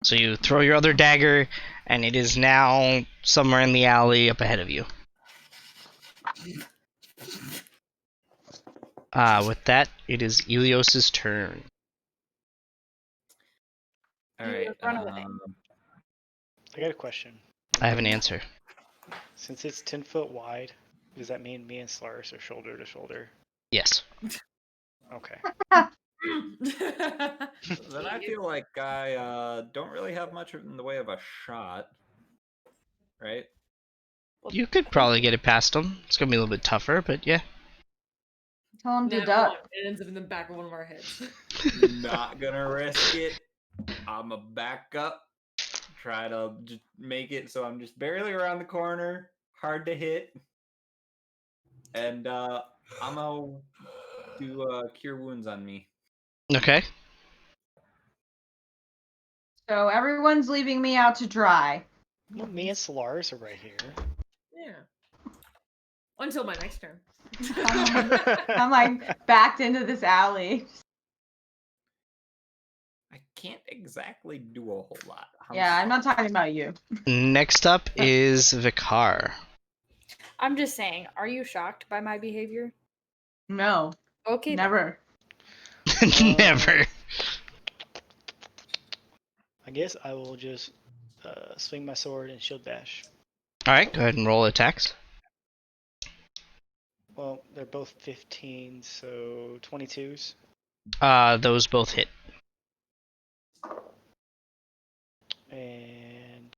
So you throw your other dagger, and it is now somewhere in the alley up ahead of you. With that, it is Elios's turn. All You right. run away. I got a question. I have an answer. Since it's 10 foot wide, does that mean me and Solaris are shoulder to shoulder? Yes. Okay. Then I feel like I don't really have much in the way of a shot, right? You could probably get it past him. It's gonna be a little bit tougher, but yeah. Tell him to Never duck. mind, it ends up in the back of one of our heads. Not gonna risk it. I'm a back up. Try to just make it so I'm just barely around the corner, hard to hit, and I'm gonna do cure wounds on me. Okay. So everyone's leaving me out to dry. Well, me and Solaris are right here. Yeah. Until my next turn. I'm like backed into this alley. I can't exactly do a whole lot. Yeah, I'm not talking about you. Next up is Vicar. I'm just saying, are you shocked by my behavior? No, Okay. then. never. Never. I guess I will just swing my sword and shield bash. Alright, go ahead and roll attacks. Well, they're both 15, so 22s. Those both hit. And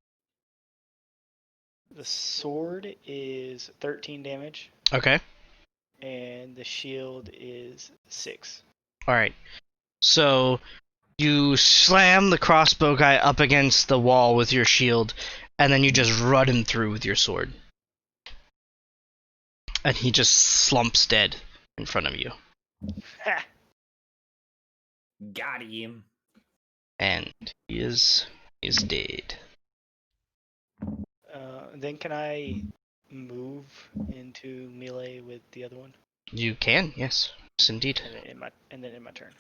the sword is 13 damage, Okay. and the shield is 6. Alright. So you slam the crossbow guy up against the wall with your shield, and then you just run him through with your sword. And he just slumps dead in front of you. Ha! Got him. And he is dead. Then can I move into melee with the other one? You can, yes. Yes, indeed. And then in my turn.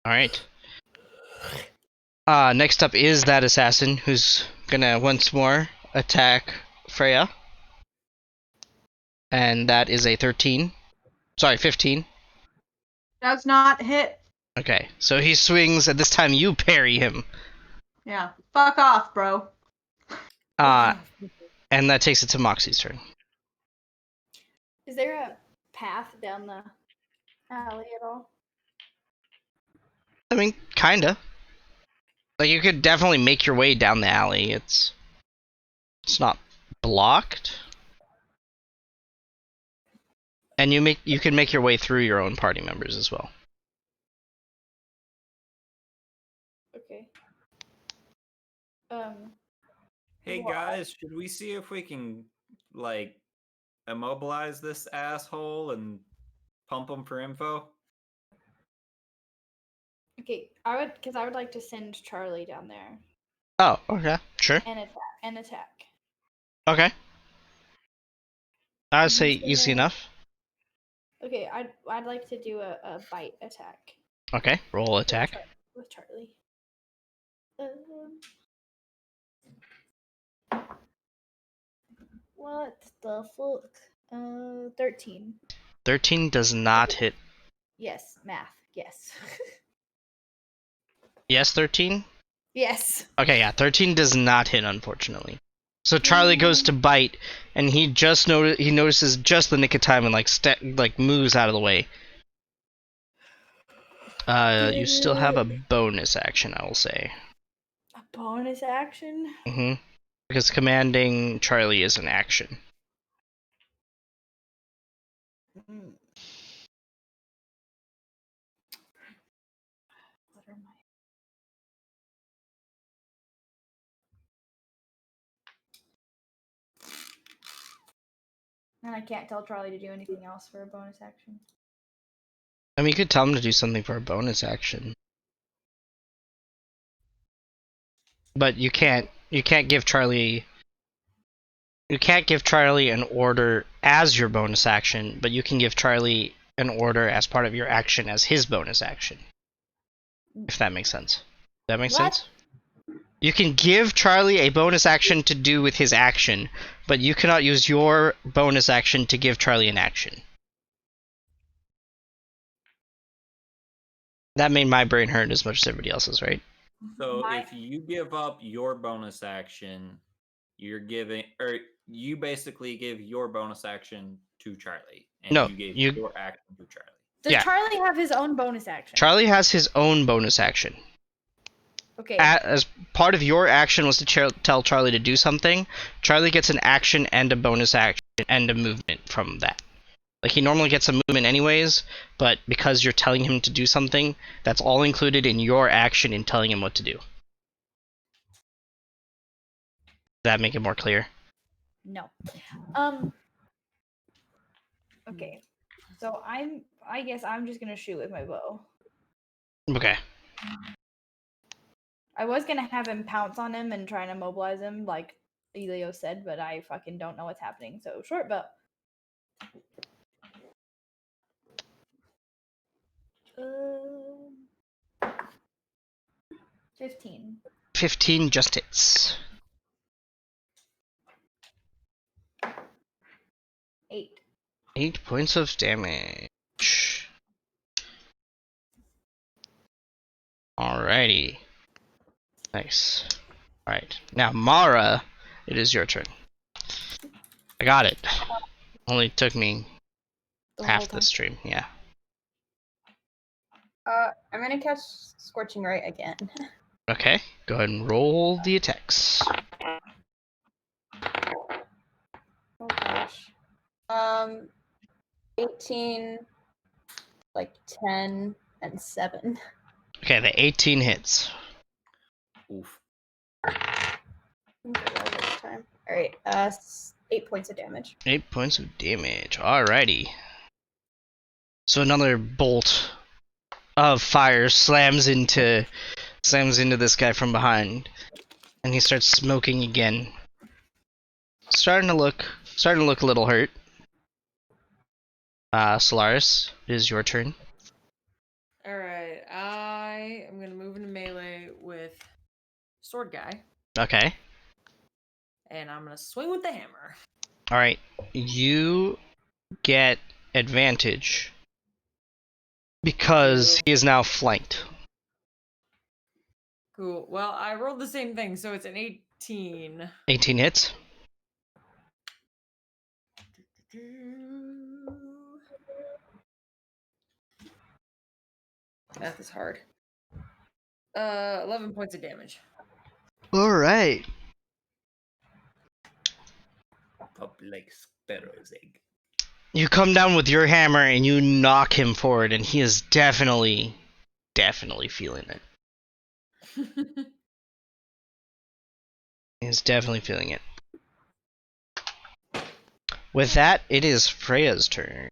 Alright. Next up is that assassin who's gonna once more attack Freya. And that is a 13. Sorry, 15. Does not hit. Okay, so he swings, and this time you parry him. Yeah. Fuck off, bro. And that takes it to Moxie's turn. Is there a path down the alley at all? I mean, kinda. Like, you could definitely make your way down the alley. It's not blocked. And you can make your way through your own party members as well. Okay. Hey What? guys, should we see if we can, like, immobilize this asshole and pump him for info? Okay, I would like to send Charlie down there Oh, okay, sure. and attack. Okay. I'd say He's easy gonna- enough. Okay, I'd like to do a bite attack. Okay, roll attack. With Charlie. What the fuck? 13. 13 does not hit. Yes, math. Yes. Yes, 13? yes. Okay, yeah, 13 does not hit, unfortunately. So Charlie goes to bite, and he just notices just the nick of time and like moves out of the way. You still have a bonus action, I will say. A bonus action? Mm-hmm. Because commanding Charlie is an action. Mm. What are my... And I can't tell Charlie to do anything else for a bonus action. I mean, you could tell him to do something for a bonus action. But you can't give Charlie... You can't give Charlie an order as your bonus action, but you can give Charlie an order as part of your action as his bonus action. If that makes sense. That makes sense? You can give Charlie a bonus action to do with his action, but you cannot use your bonus action to give Charlie an action. That made my brain hurt as much as everybody else's, right? So if you give up your bonus action, you're giving, or you basically give your bonus action to Charlie, and No, you gave you- your action to Charlie. Does Charlie have his own bonus action? Charlie has his own bonus action. Okay. As part of your action was to tell Charlie to do something, Charlie gets an action and a bonus action and a movement from that. Like, he normally gets a movement anyways, but because you're telling him to do something, that's all included in your action in telling him what to do. Does that make it more clear? No. Okay. So I guess I'm just gonna shoot with my bow. Okay. I was gonna have him pounce on him and try and immobilize him, like Elio said, but I fucking don't know what's happening. So short bow. 15. 15 just hits. 8. 8 points of damage. Alrighty. Nice. Alright. Now, Mara, it is your turn. I got it. Only took me The half whole the time. stream, yeah. I'm gonna catch Scorching Ray again. Okay, go ahead and roll the attacks. Oh gosh. 18, like 10, and 7. Okay, the 18 hits. Oof. Alright, 8 points of damage. 8 points of damage. Alrighty. So another bolt of fire slams into this guy from behind, and he starts smoking again. Starting to look a little hurt. Solaris, it is your turn. Alright, I am gonna move into melee with Sword Guy, Okay. and I'm gonna swing with the hammer. Alright. You get advantage because he is now flanked. Cool. Well, I rolled the same thing, so it's an 18. 18 hits. Math is hard. 11 points of damage. Alright. Up like sparrow's egg. You come down with your hammer and you knock him forward, and he is definitely feeling it. He's definitely feeling it. With that, it is Freya's turn.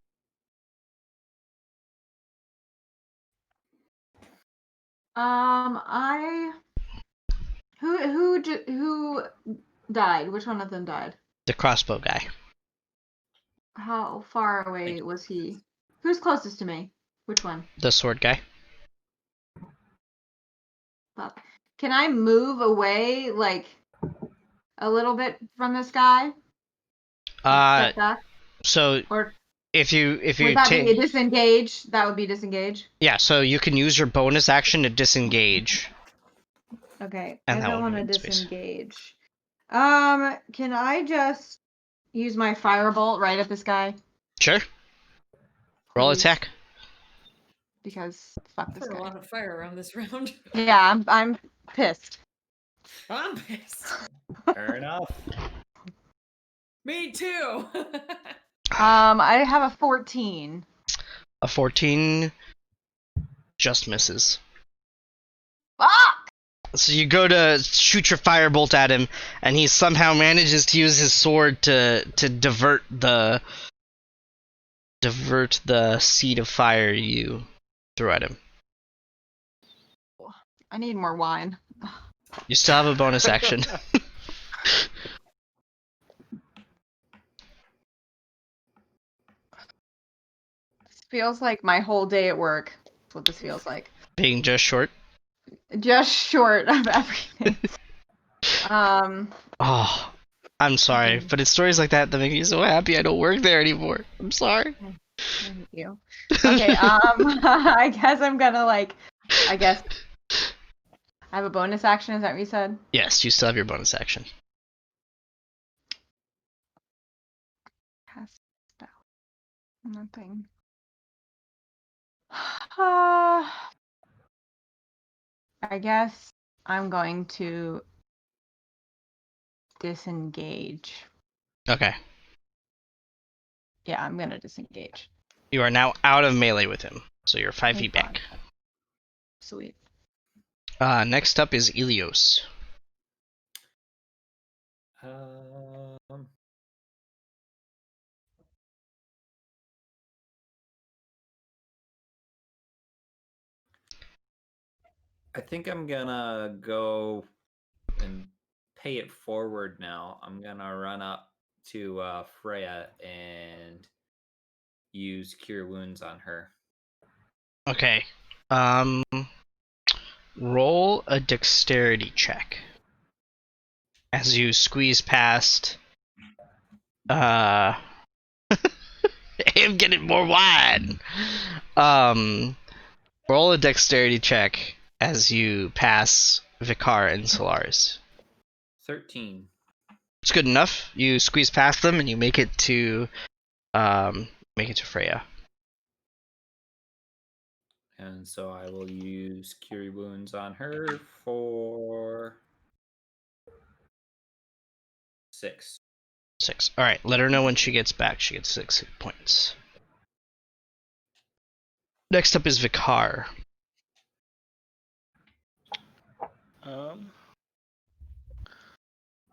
Who died? Which one of them died? The crossbow guy. How far away was he? Who's closest to me? Which one? The sword guy. Fuck. Can I move away, like, a little bit from this guy? Step back? So Or if you would that be a disengage? That would be disengage? Yeah, so you can use your bonus action to disengage. Okay, And I that don't will want to move in space. disengage. Can I just use my firebolt right at this guy? Sure. Roll Please. attack. Because fuck this Put a guy. lot of fire around this round. Yeah, I'm pissed. I'm pissed. Fair enough. Me too. I have a 14. A 14 just misses. Fuck! So you go to shoot your firebolt at him, and he somehow manages to use his sword to divert the seed of fire you threw at him. I need more wine. You still have a bonus action. This feels like my whole day at work. That's what this feels like. Being just short. Just short of everything. Oh, I'm sorry, but it's stories like that that make me so happy I don't work there anymore. I'm sorry. Thank you. Okay, I guess I'm gonna I have a bonus action, is that what you said? Yes, you still have your bonus action. Cast spell. Nothing. I guess I'm going to disengage. Okay. Yeah, I'm gonna disengage. You are now out of melee with him, so you're 5 feet Thank back. Sweet. Next up is Ilios. I think I'm gonna go and pay it forward now. I'm gonna run up to Freya and use Cure Wounds on her. Okay. Roll a dexterity check. As you squeeze past I'm getting more wine. Roll a dexterity check as you pass Vicar and Solaris. 13. It's good enough. You squeeze past them and you make it to Freya. And so I will use Cure Wounds on her for 6. 6. Alright, let her know when she gets back. She gets 6 hit points. Next up is Vicar.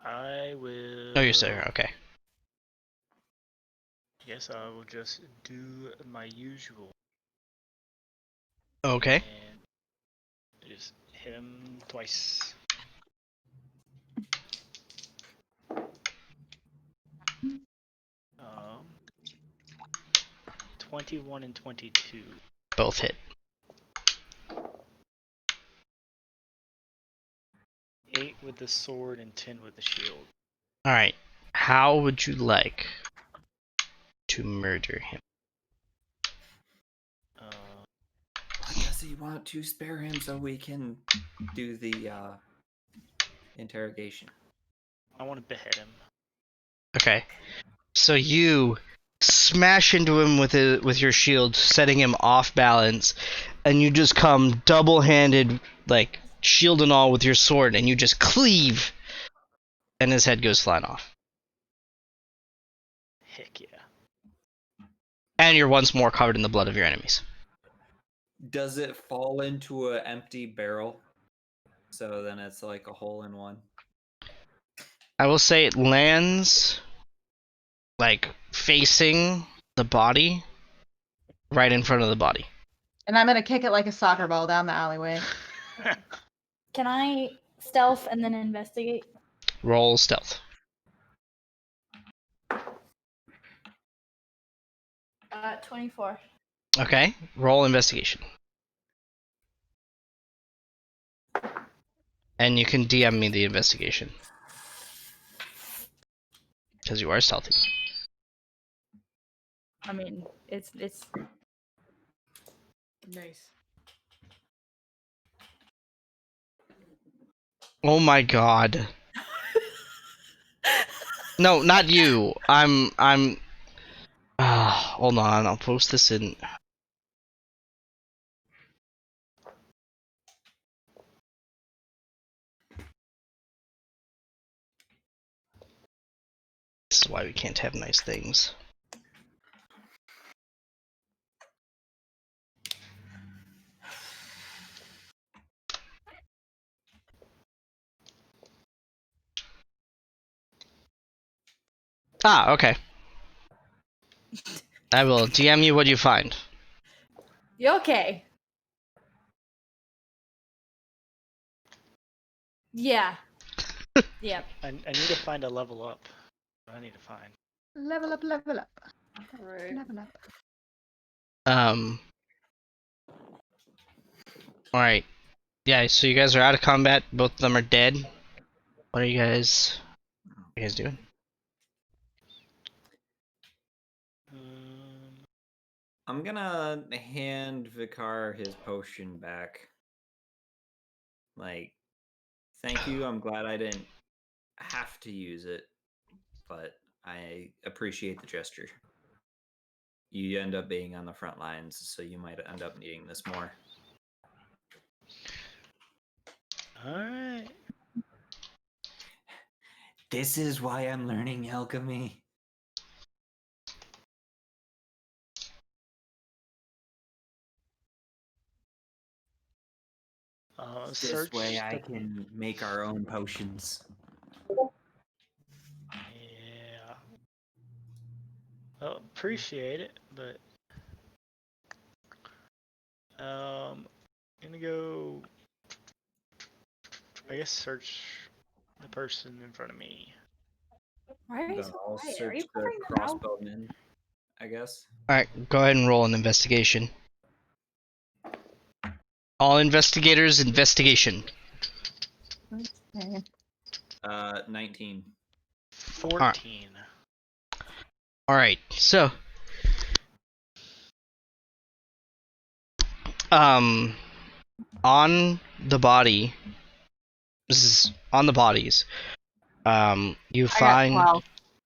I will. Oh, you're there. Okay. Yes, I will just do my usual. Okay. And just hit him twice. Um, 21 and 22. Both hit. 8 with the sword and 10 with the shield. Alright. How would you like to murder him? Does he want to spare him so we can do the interrogation? I want to behead him. Okay. So you smash into him with your shield, setting him off balance, and you just come double-handed, like shield and all, with your sword, and you just cleave, and his head goes flying off. Heck yeah. And you're once more covered in the blood of your enemies. Does it fall into an empty barrel? So then it's like a hole in one. I will say it lands like facing the body, right in front of the body. And I'm gonna kick it like a soccer ball down the alleyway. Can I stealth and then investigate? Roll stealth. 24. Okay. Roll investigation. And you can DM me the investigation. Because you are stealthy. I mean, it's Nice. Oh my god. No, not you. I'm hold on, I'll post this in. This is why we can't have nice things. Ah, okay. I will DM you what you find. You okay? Yeah. Yep. I need to find a level up. I need to find. Level up, level up, Alright. level up. Alright. Yeah, so you guys are out of combat. Both of them are dead. What are you guys doing? I'm gonna hand Vicar his potion back. Like, thank you. I'm glad I didn't have to use it, but I appreciate the gesture. You end up being on the front lines, so you might end up needing this more. Alright. This is why I'm learning alchemy. This way I can make our own potions. Yeah. Well, appreciate it, but gonna go. I guess search the person in front of me. Why are you Then so I'll quiet? Are search you the covering the mouth? crossbowmen, I guess. Alright, go ahead and roll an investigation. All investigators, investigation. Okay. 19. 14. Alright, so on the body, this is on the bodies, you I got find 12.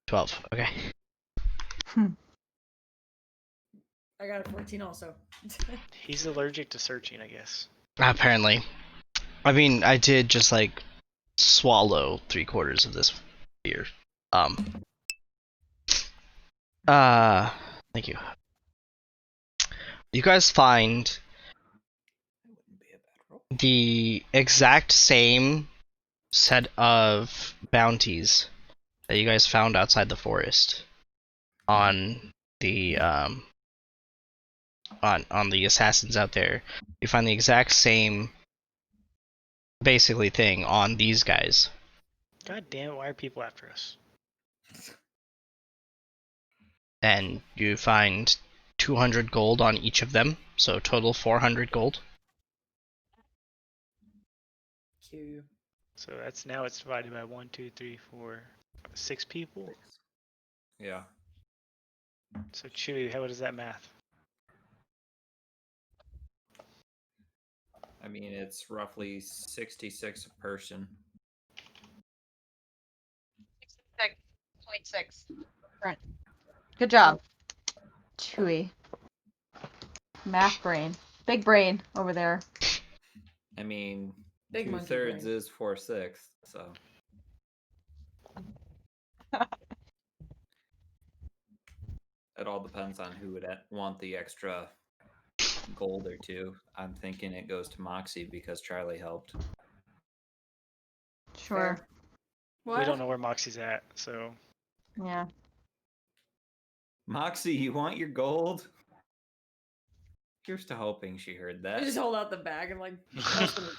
12, okay. I got a 14 also. He's allergic to searching, I guess. Apparently. I mean, I did just like swallow 3/4 of this beer. Thank you. You guys find Wouldn't be a bad roll. the exact same set of bounties that you guys found outside the forest on the on the assassins out there. You find the exact same basically thing on these guys. God damn it, why are people after us? And you find 200 gold on each of them, so total 400 gold. Q. So that's now it's divided by 1, 2, 3, 4, 6 people. Yeah. So Chewy, how does that math? I mean, it's roughly 66 a person. 66.6. Right. Good job. Chewy. Math brain. Big brain over there. I mean, Big monkey 2/3 brain. is 4/6, so. It all depends on who would want the extra gold or two. I'm thinking it goes to Moxie because Charlie helped. Sure. What? We don't know where Moxie's at, so Yeah. Moxie, you want your gold? Here's to hoping she heard I that. just hold out the bag and like. toss them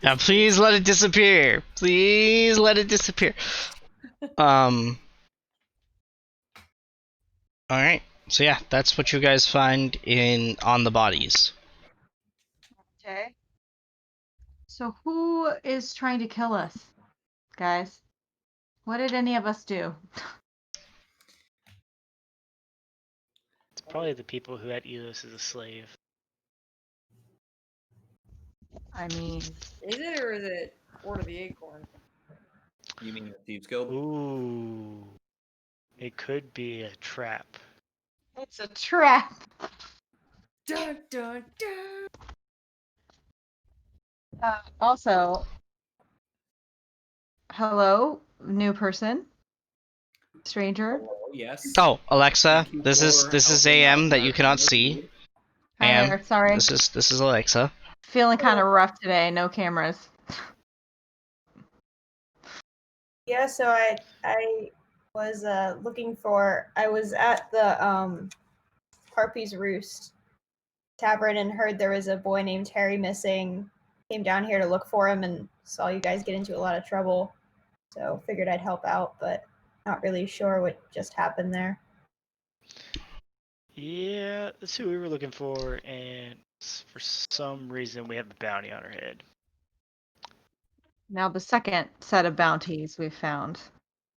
Now, please let it disappear. Please let it disappear. All right. So yeah, that's what you guys find on the bodies. Okay. So who is trying to kill us, guys? What did any of us do? it's probably the people who had Elos as a slave. I mean, Is it or is it Order of the Acorn? You mean the Thieves Guild? Ooh. It could be a trap. it's a trap. Dun dun dun. Also, hello, new person, stranger. Oh, yes. Oh, Alexa, Thank you this is for helping AM out that in you our cannot community. see. Hi AM. there. Sorry, This is Alexa. feeling kind of rough today. No cameras. Yeah, so I was looking for. I was at the Harpy's Roost Tavern and heard there was a boy named Harry missing. Came down here to look for him and saw you guys get into a lot of trouble. So figured I'd help out, but not really sure what just happened there. Yeah, that's who we were looking for, and for some reason we have a bounty on our head. Now the second set of bounties we found,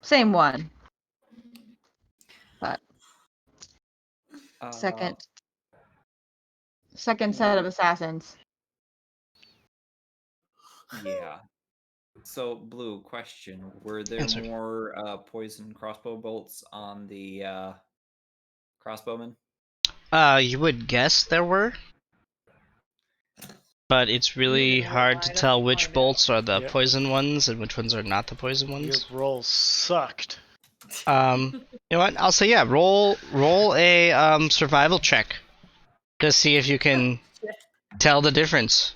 same one, but second set of assassins. Yeah. So, Blue, question. Were there Answer. more poison crossbow bolts on the crossbowmen? You would guess there were, but it's really gonna hard lie to to tell find which out. bolts are the Yep. poison ones and which ones are not the poison Your ones. roll sucked. You know what? I'll say yeah. Roll a survival check to see if you can tell the difference.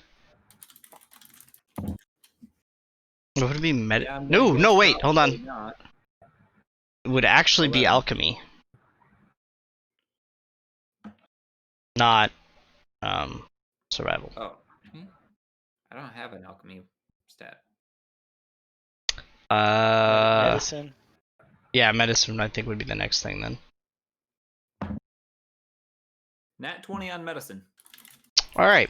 What would it be? Yeah, I'm gonna No, guess no, wait, hold probably on. not. It would actually be 11. alchemy, not survival. Oh. I don't have an alchemy stat. Medicine. Yeah, medicine I think would be the next thing then. Nat 20 on medicine. All right.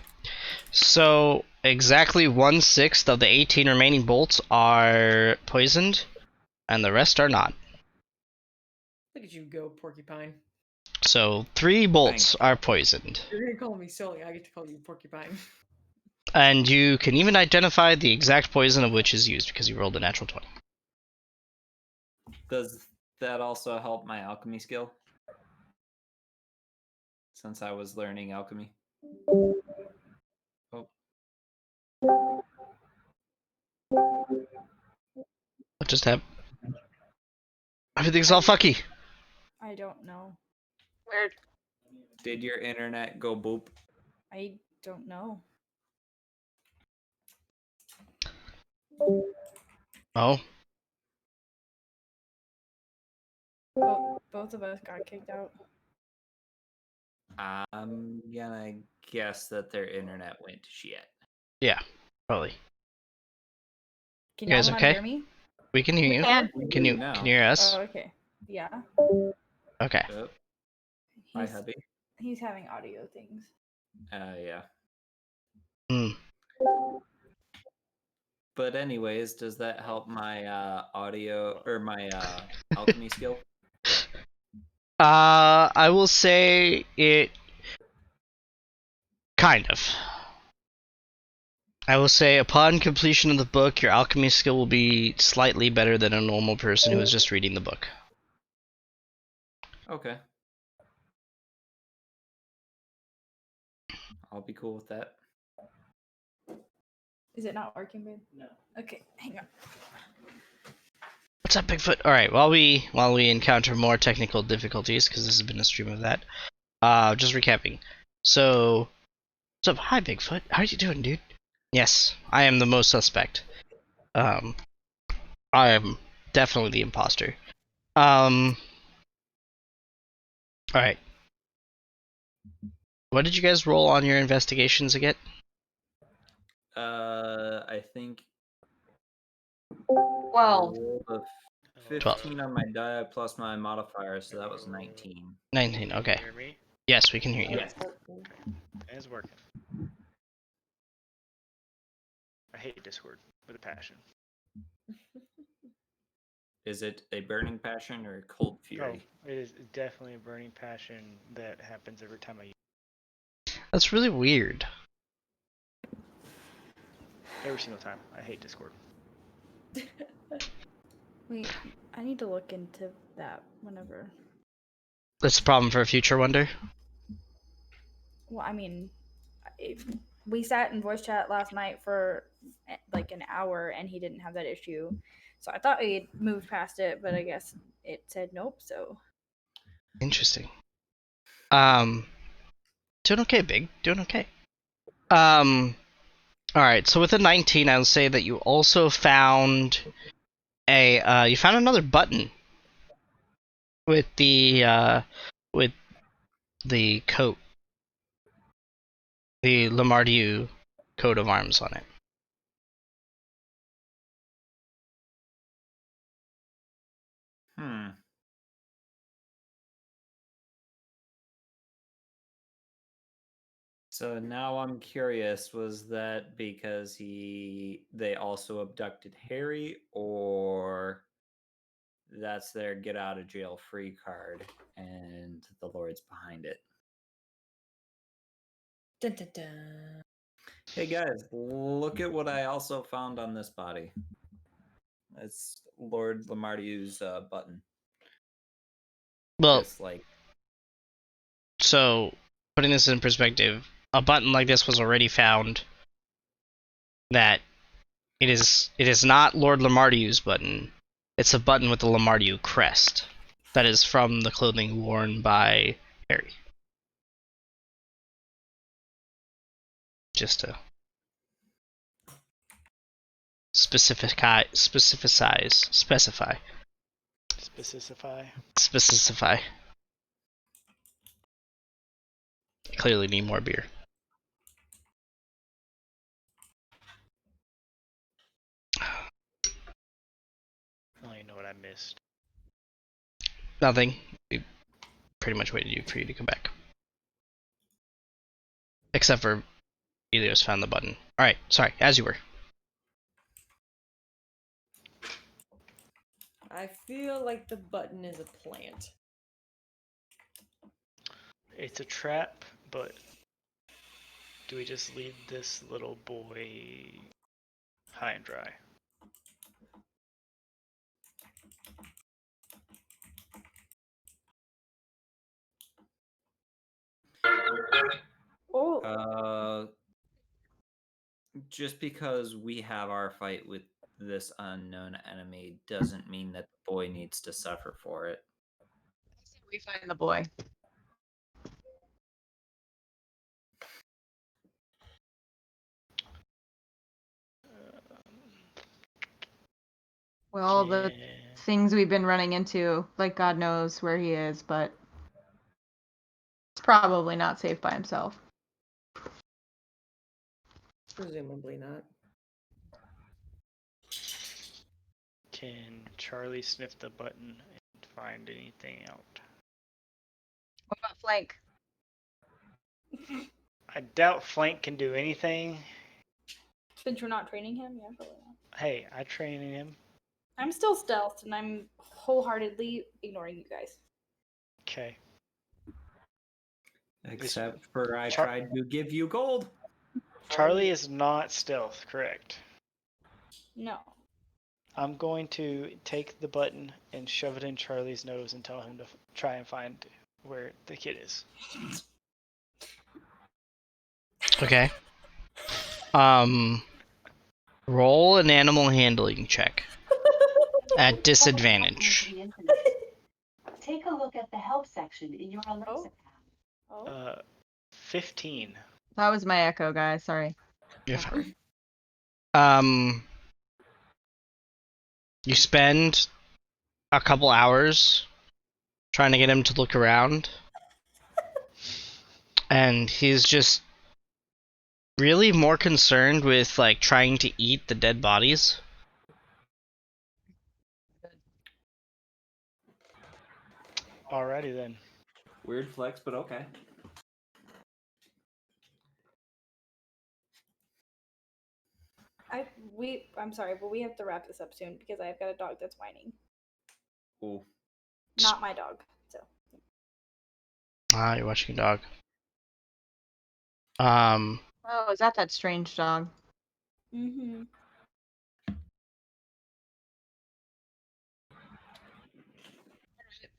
So exactly 1/6 of the 18 remaining bolts are poisoned, and the rest are not. Look at you go, Porcupine. So 3 bolts are poisoned, You're gonna call me silly. I get to call you Porcupine. and you can even identify the exact poison of which is used because you rolled a natural 20. Does that also help my alchemy skill? since I was learning alchemy. Oh, What just happened? Everything's all fucky. I don't know. Weird. did your internet go boop? I don't know. Oh, Both of us got kicked out. I'm gonna guess that their internet went to shit. yeah, probably. Can You guys y'all not okay? hear me? We can hear you. And Can you hear us? Oh, okay. Yeah. Okay. Oh, hi, He's hubby. he's having audio things. Yeah. Hmm. But anyways, does that help my audio or my alchemy skill? I will say it kind of. I will say upon completion of the book, your alchemy skill will be slightly better than a normal person who is just reading the book. Okay. I'll be cool with that. Is it not working, babe? No. Okay, hang on. What's up, Bigfoot? All right. While we encounter more technical difficulties, because this has been a stream of that. Just recapping. So, what's up? Hi, Bigfoot. How are you doing, dude? Yes, I am the most suspect. I am definitely the imposter. All right. What did you guys roll on your investigations again? I think well, I rolled a 15 on my die plus my modifier, so that was 19. 19. Okay. Hear me? Yes, we can hear you. Yes. It's working. I hate Discord with a passion. Is it a burning passion or a cold Oh, fury? it is definitely a burning passion that happens every time I use That's really weird. it. Every single time. I hate Discord. Wait, I need to look into that whenever. That's a problem for a future wonder. Well, I mean, we sat in voice chat last night for like an hour and he didn't have that issue. So I thought we had moved past it, but I guess it said nope, so. Interesting. Doing okay, Big. Doing okay. Alright, so with a 19, I'll say that you also found you found another button with with the coat. The Lamardieu coat of arms on it. Hmm. So now I'm curious, was that because they also abducted Harry, or that's their get out of jail free card and the Lord's behind it? Dun, dun, dun. Hey guys, look at what I also found on this body. It's Lord Lamardieu's button. Well, Just like, so putting this in perspective, a button like this was already found. That it is not Lord Lamardieu's button. It's a button with the Lamardieu crest. That is from the clothing worn by Harry. Just to specify. I clearly need more beer. I don't even know what I missed. Nothing. We pretty much waited for you to come back. Except for Elios found the button. Alright, sorry, as you were. I feel like the button is a plant. It's a trap, but do we just leave this little boy high and dry? Oh, Just because we have our fight with this unknown enemy doesn't mean that the boy needs to suffer for it. We find the boy. Well, the things we've been running into, like God knows where he is, but it's probably not safe by himself. Presumably not. Can Charlie sniff the button and find anything out? What about Flank? I doubt Flank can do anything. since you're not training him, yeah, probably not. Hey, I train him. I'm still stealthed, and I'm wholeheartedly ignoring you guys. Okay. Except for I tried to give you gold. Charlie is not stealth, correct? No. I'm going to take the button and shove it in Charlie's nose and tell him to try and find where the kid is. Okay. Roll an animal handling check at disadvantage. Take a look at the help section in your Alexa Oh. 15. That was my echo, guys. Sorry. You're fine. You spend a couple hours trying to get him to look around, and he's just really more concerned with like trying to eat the dead bodies. Alrighty then. Weird flex, but okay. I'm sorry, but we have to wrap this up soon because I've got a dog that's whining. Cool. Not my dog, so. Ah, you're watching a dog. Oh, is that strange dog? Mm-hmm.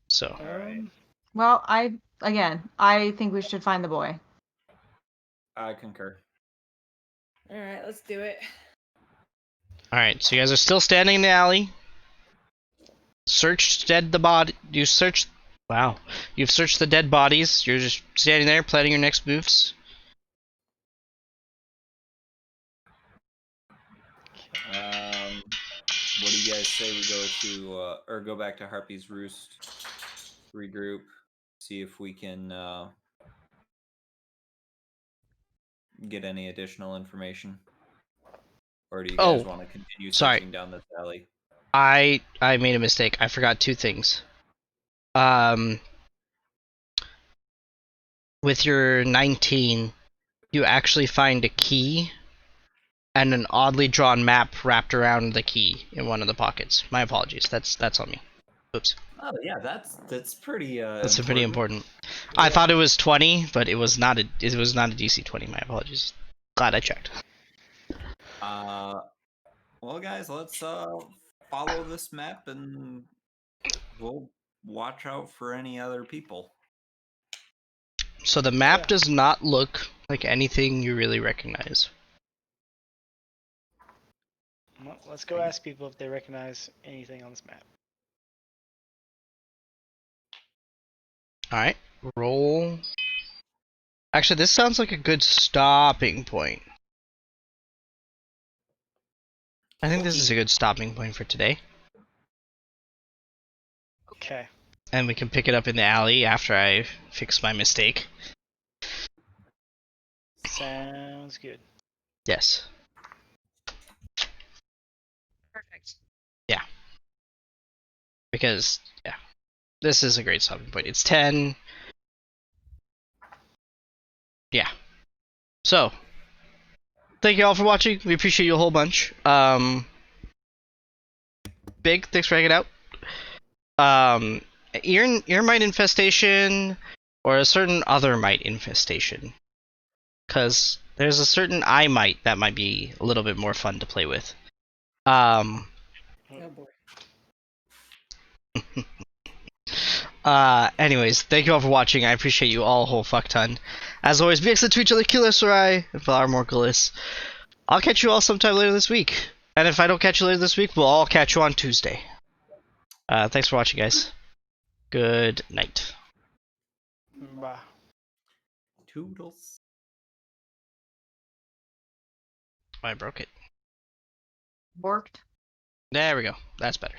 So. Well, I think we should find the boy. I concur. All right, let's do it. Alright, so you guys are still standing in the alley. Searched the body. You searched. Wow. You've searched the dead bodies. You're just standing there planning your next moves. What do you guys say we go to, or go back to Harpy's Roost, regroup, see if we can get any additional information? Or do you guys want to continue searching down this alley? I made a mistake. I forgot two things. With your 19, you actually find a key and an oddly drawn map wrapped around the key in one of the pockets. My apologies. That's on me. Oops. Oh yeah, that's pretty. That's pretty important. I thought it was 20, but it was not a DC 20. My apologies. Glad I checked. Well, guys, let's follow this map and we'll watch out for any other people. So the map does not look like anything you really recognize. Well, let's go ask people if they recognize anything on this map. Alright, roll. Actually, this sounds like a good stopping point. I think this is a good stopping point for today. Okay. And we can pick it up in the alley after I fix my mistake. Sounds good. Yes. Perfect. Yeah. Because, yeah. This is a great stopping point. It's 10. Yeah. So, thank you all for watching. We appreciate you a whole bunch. Big, thanks for hanging out. Ear mite infestation, or a certain other mite infestation. Because there's a certain eye mite that might be a little bit more fun to play with. Oh boy. Anyways, thank you all for watching. I appreciate you all a whole fuck ton. As always, be excellent to each other, kill us or I, and Valar Morghulis. I'll catch you all sometime later this week. And if I don't catch you later this week, we'll all catch you on Tuesday. Thanks for watching, guys. Good night. Bye. Toodles. I broke it. Borked. There we go. That's better.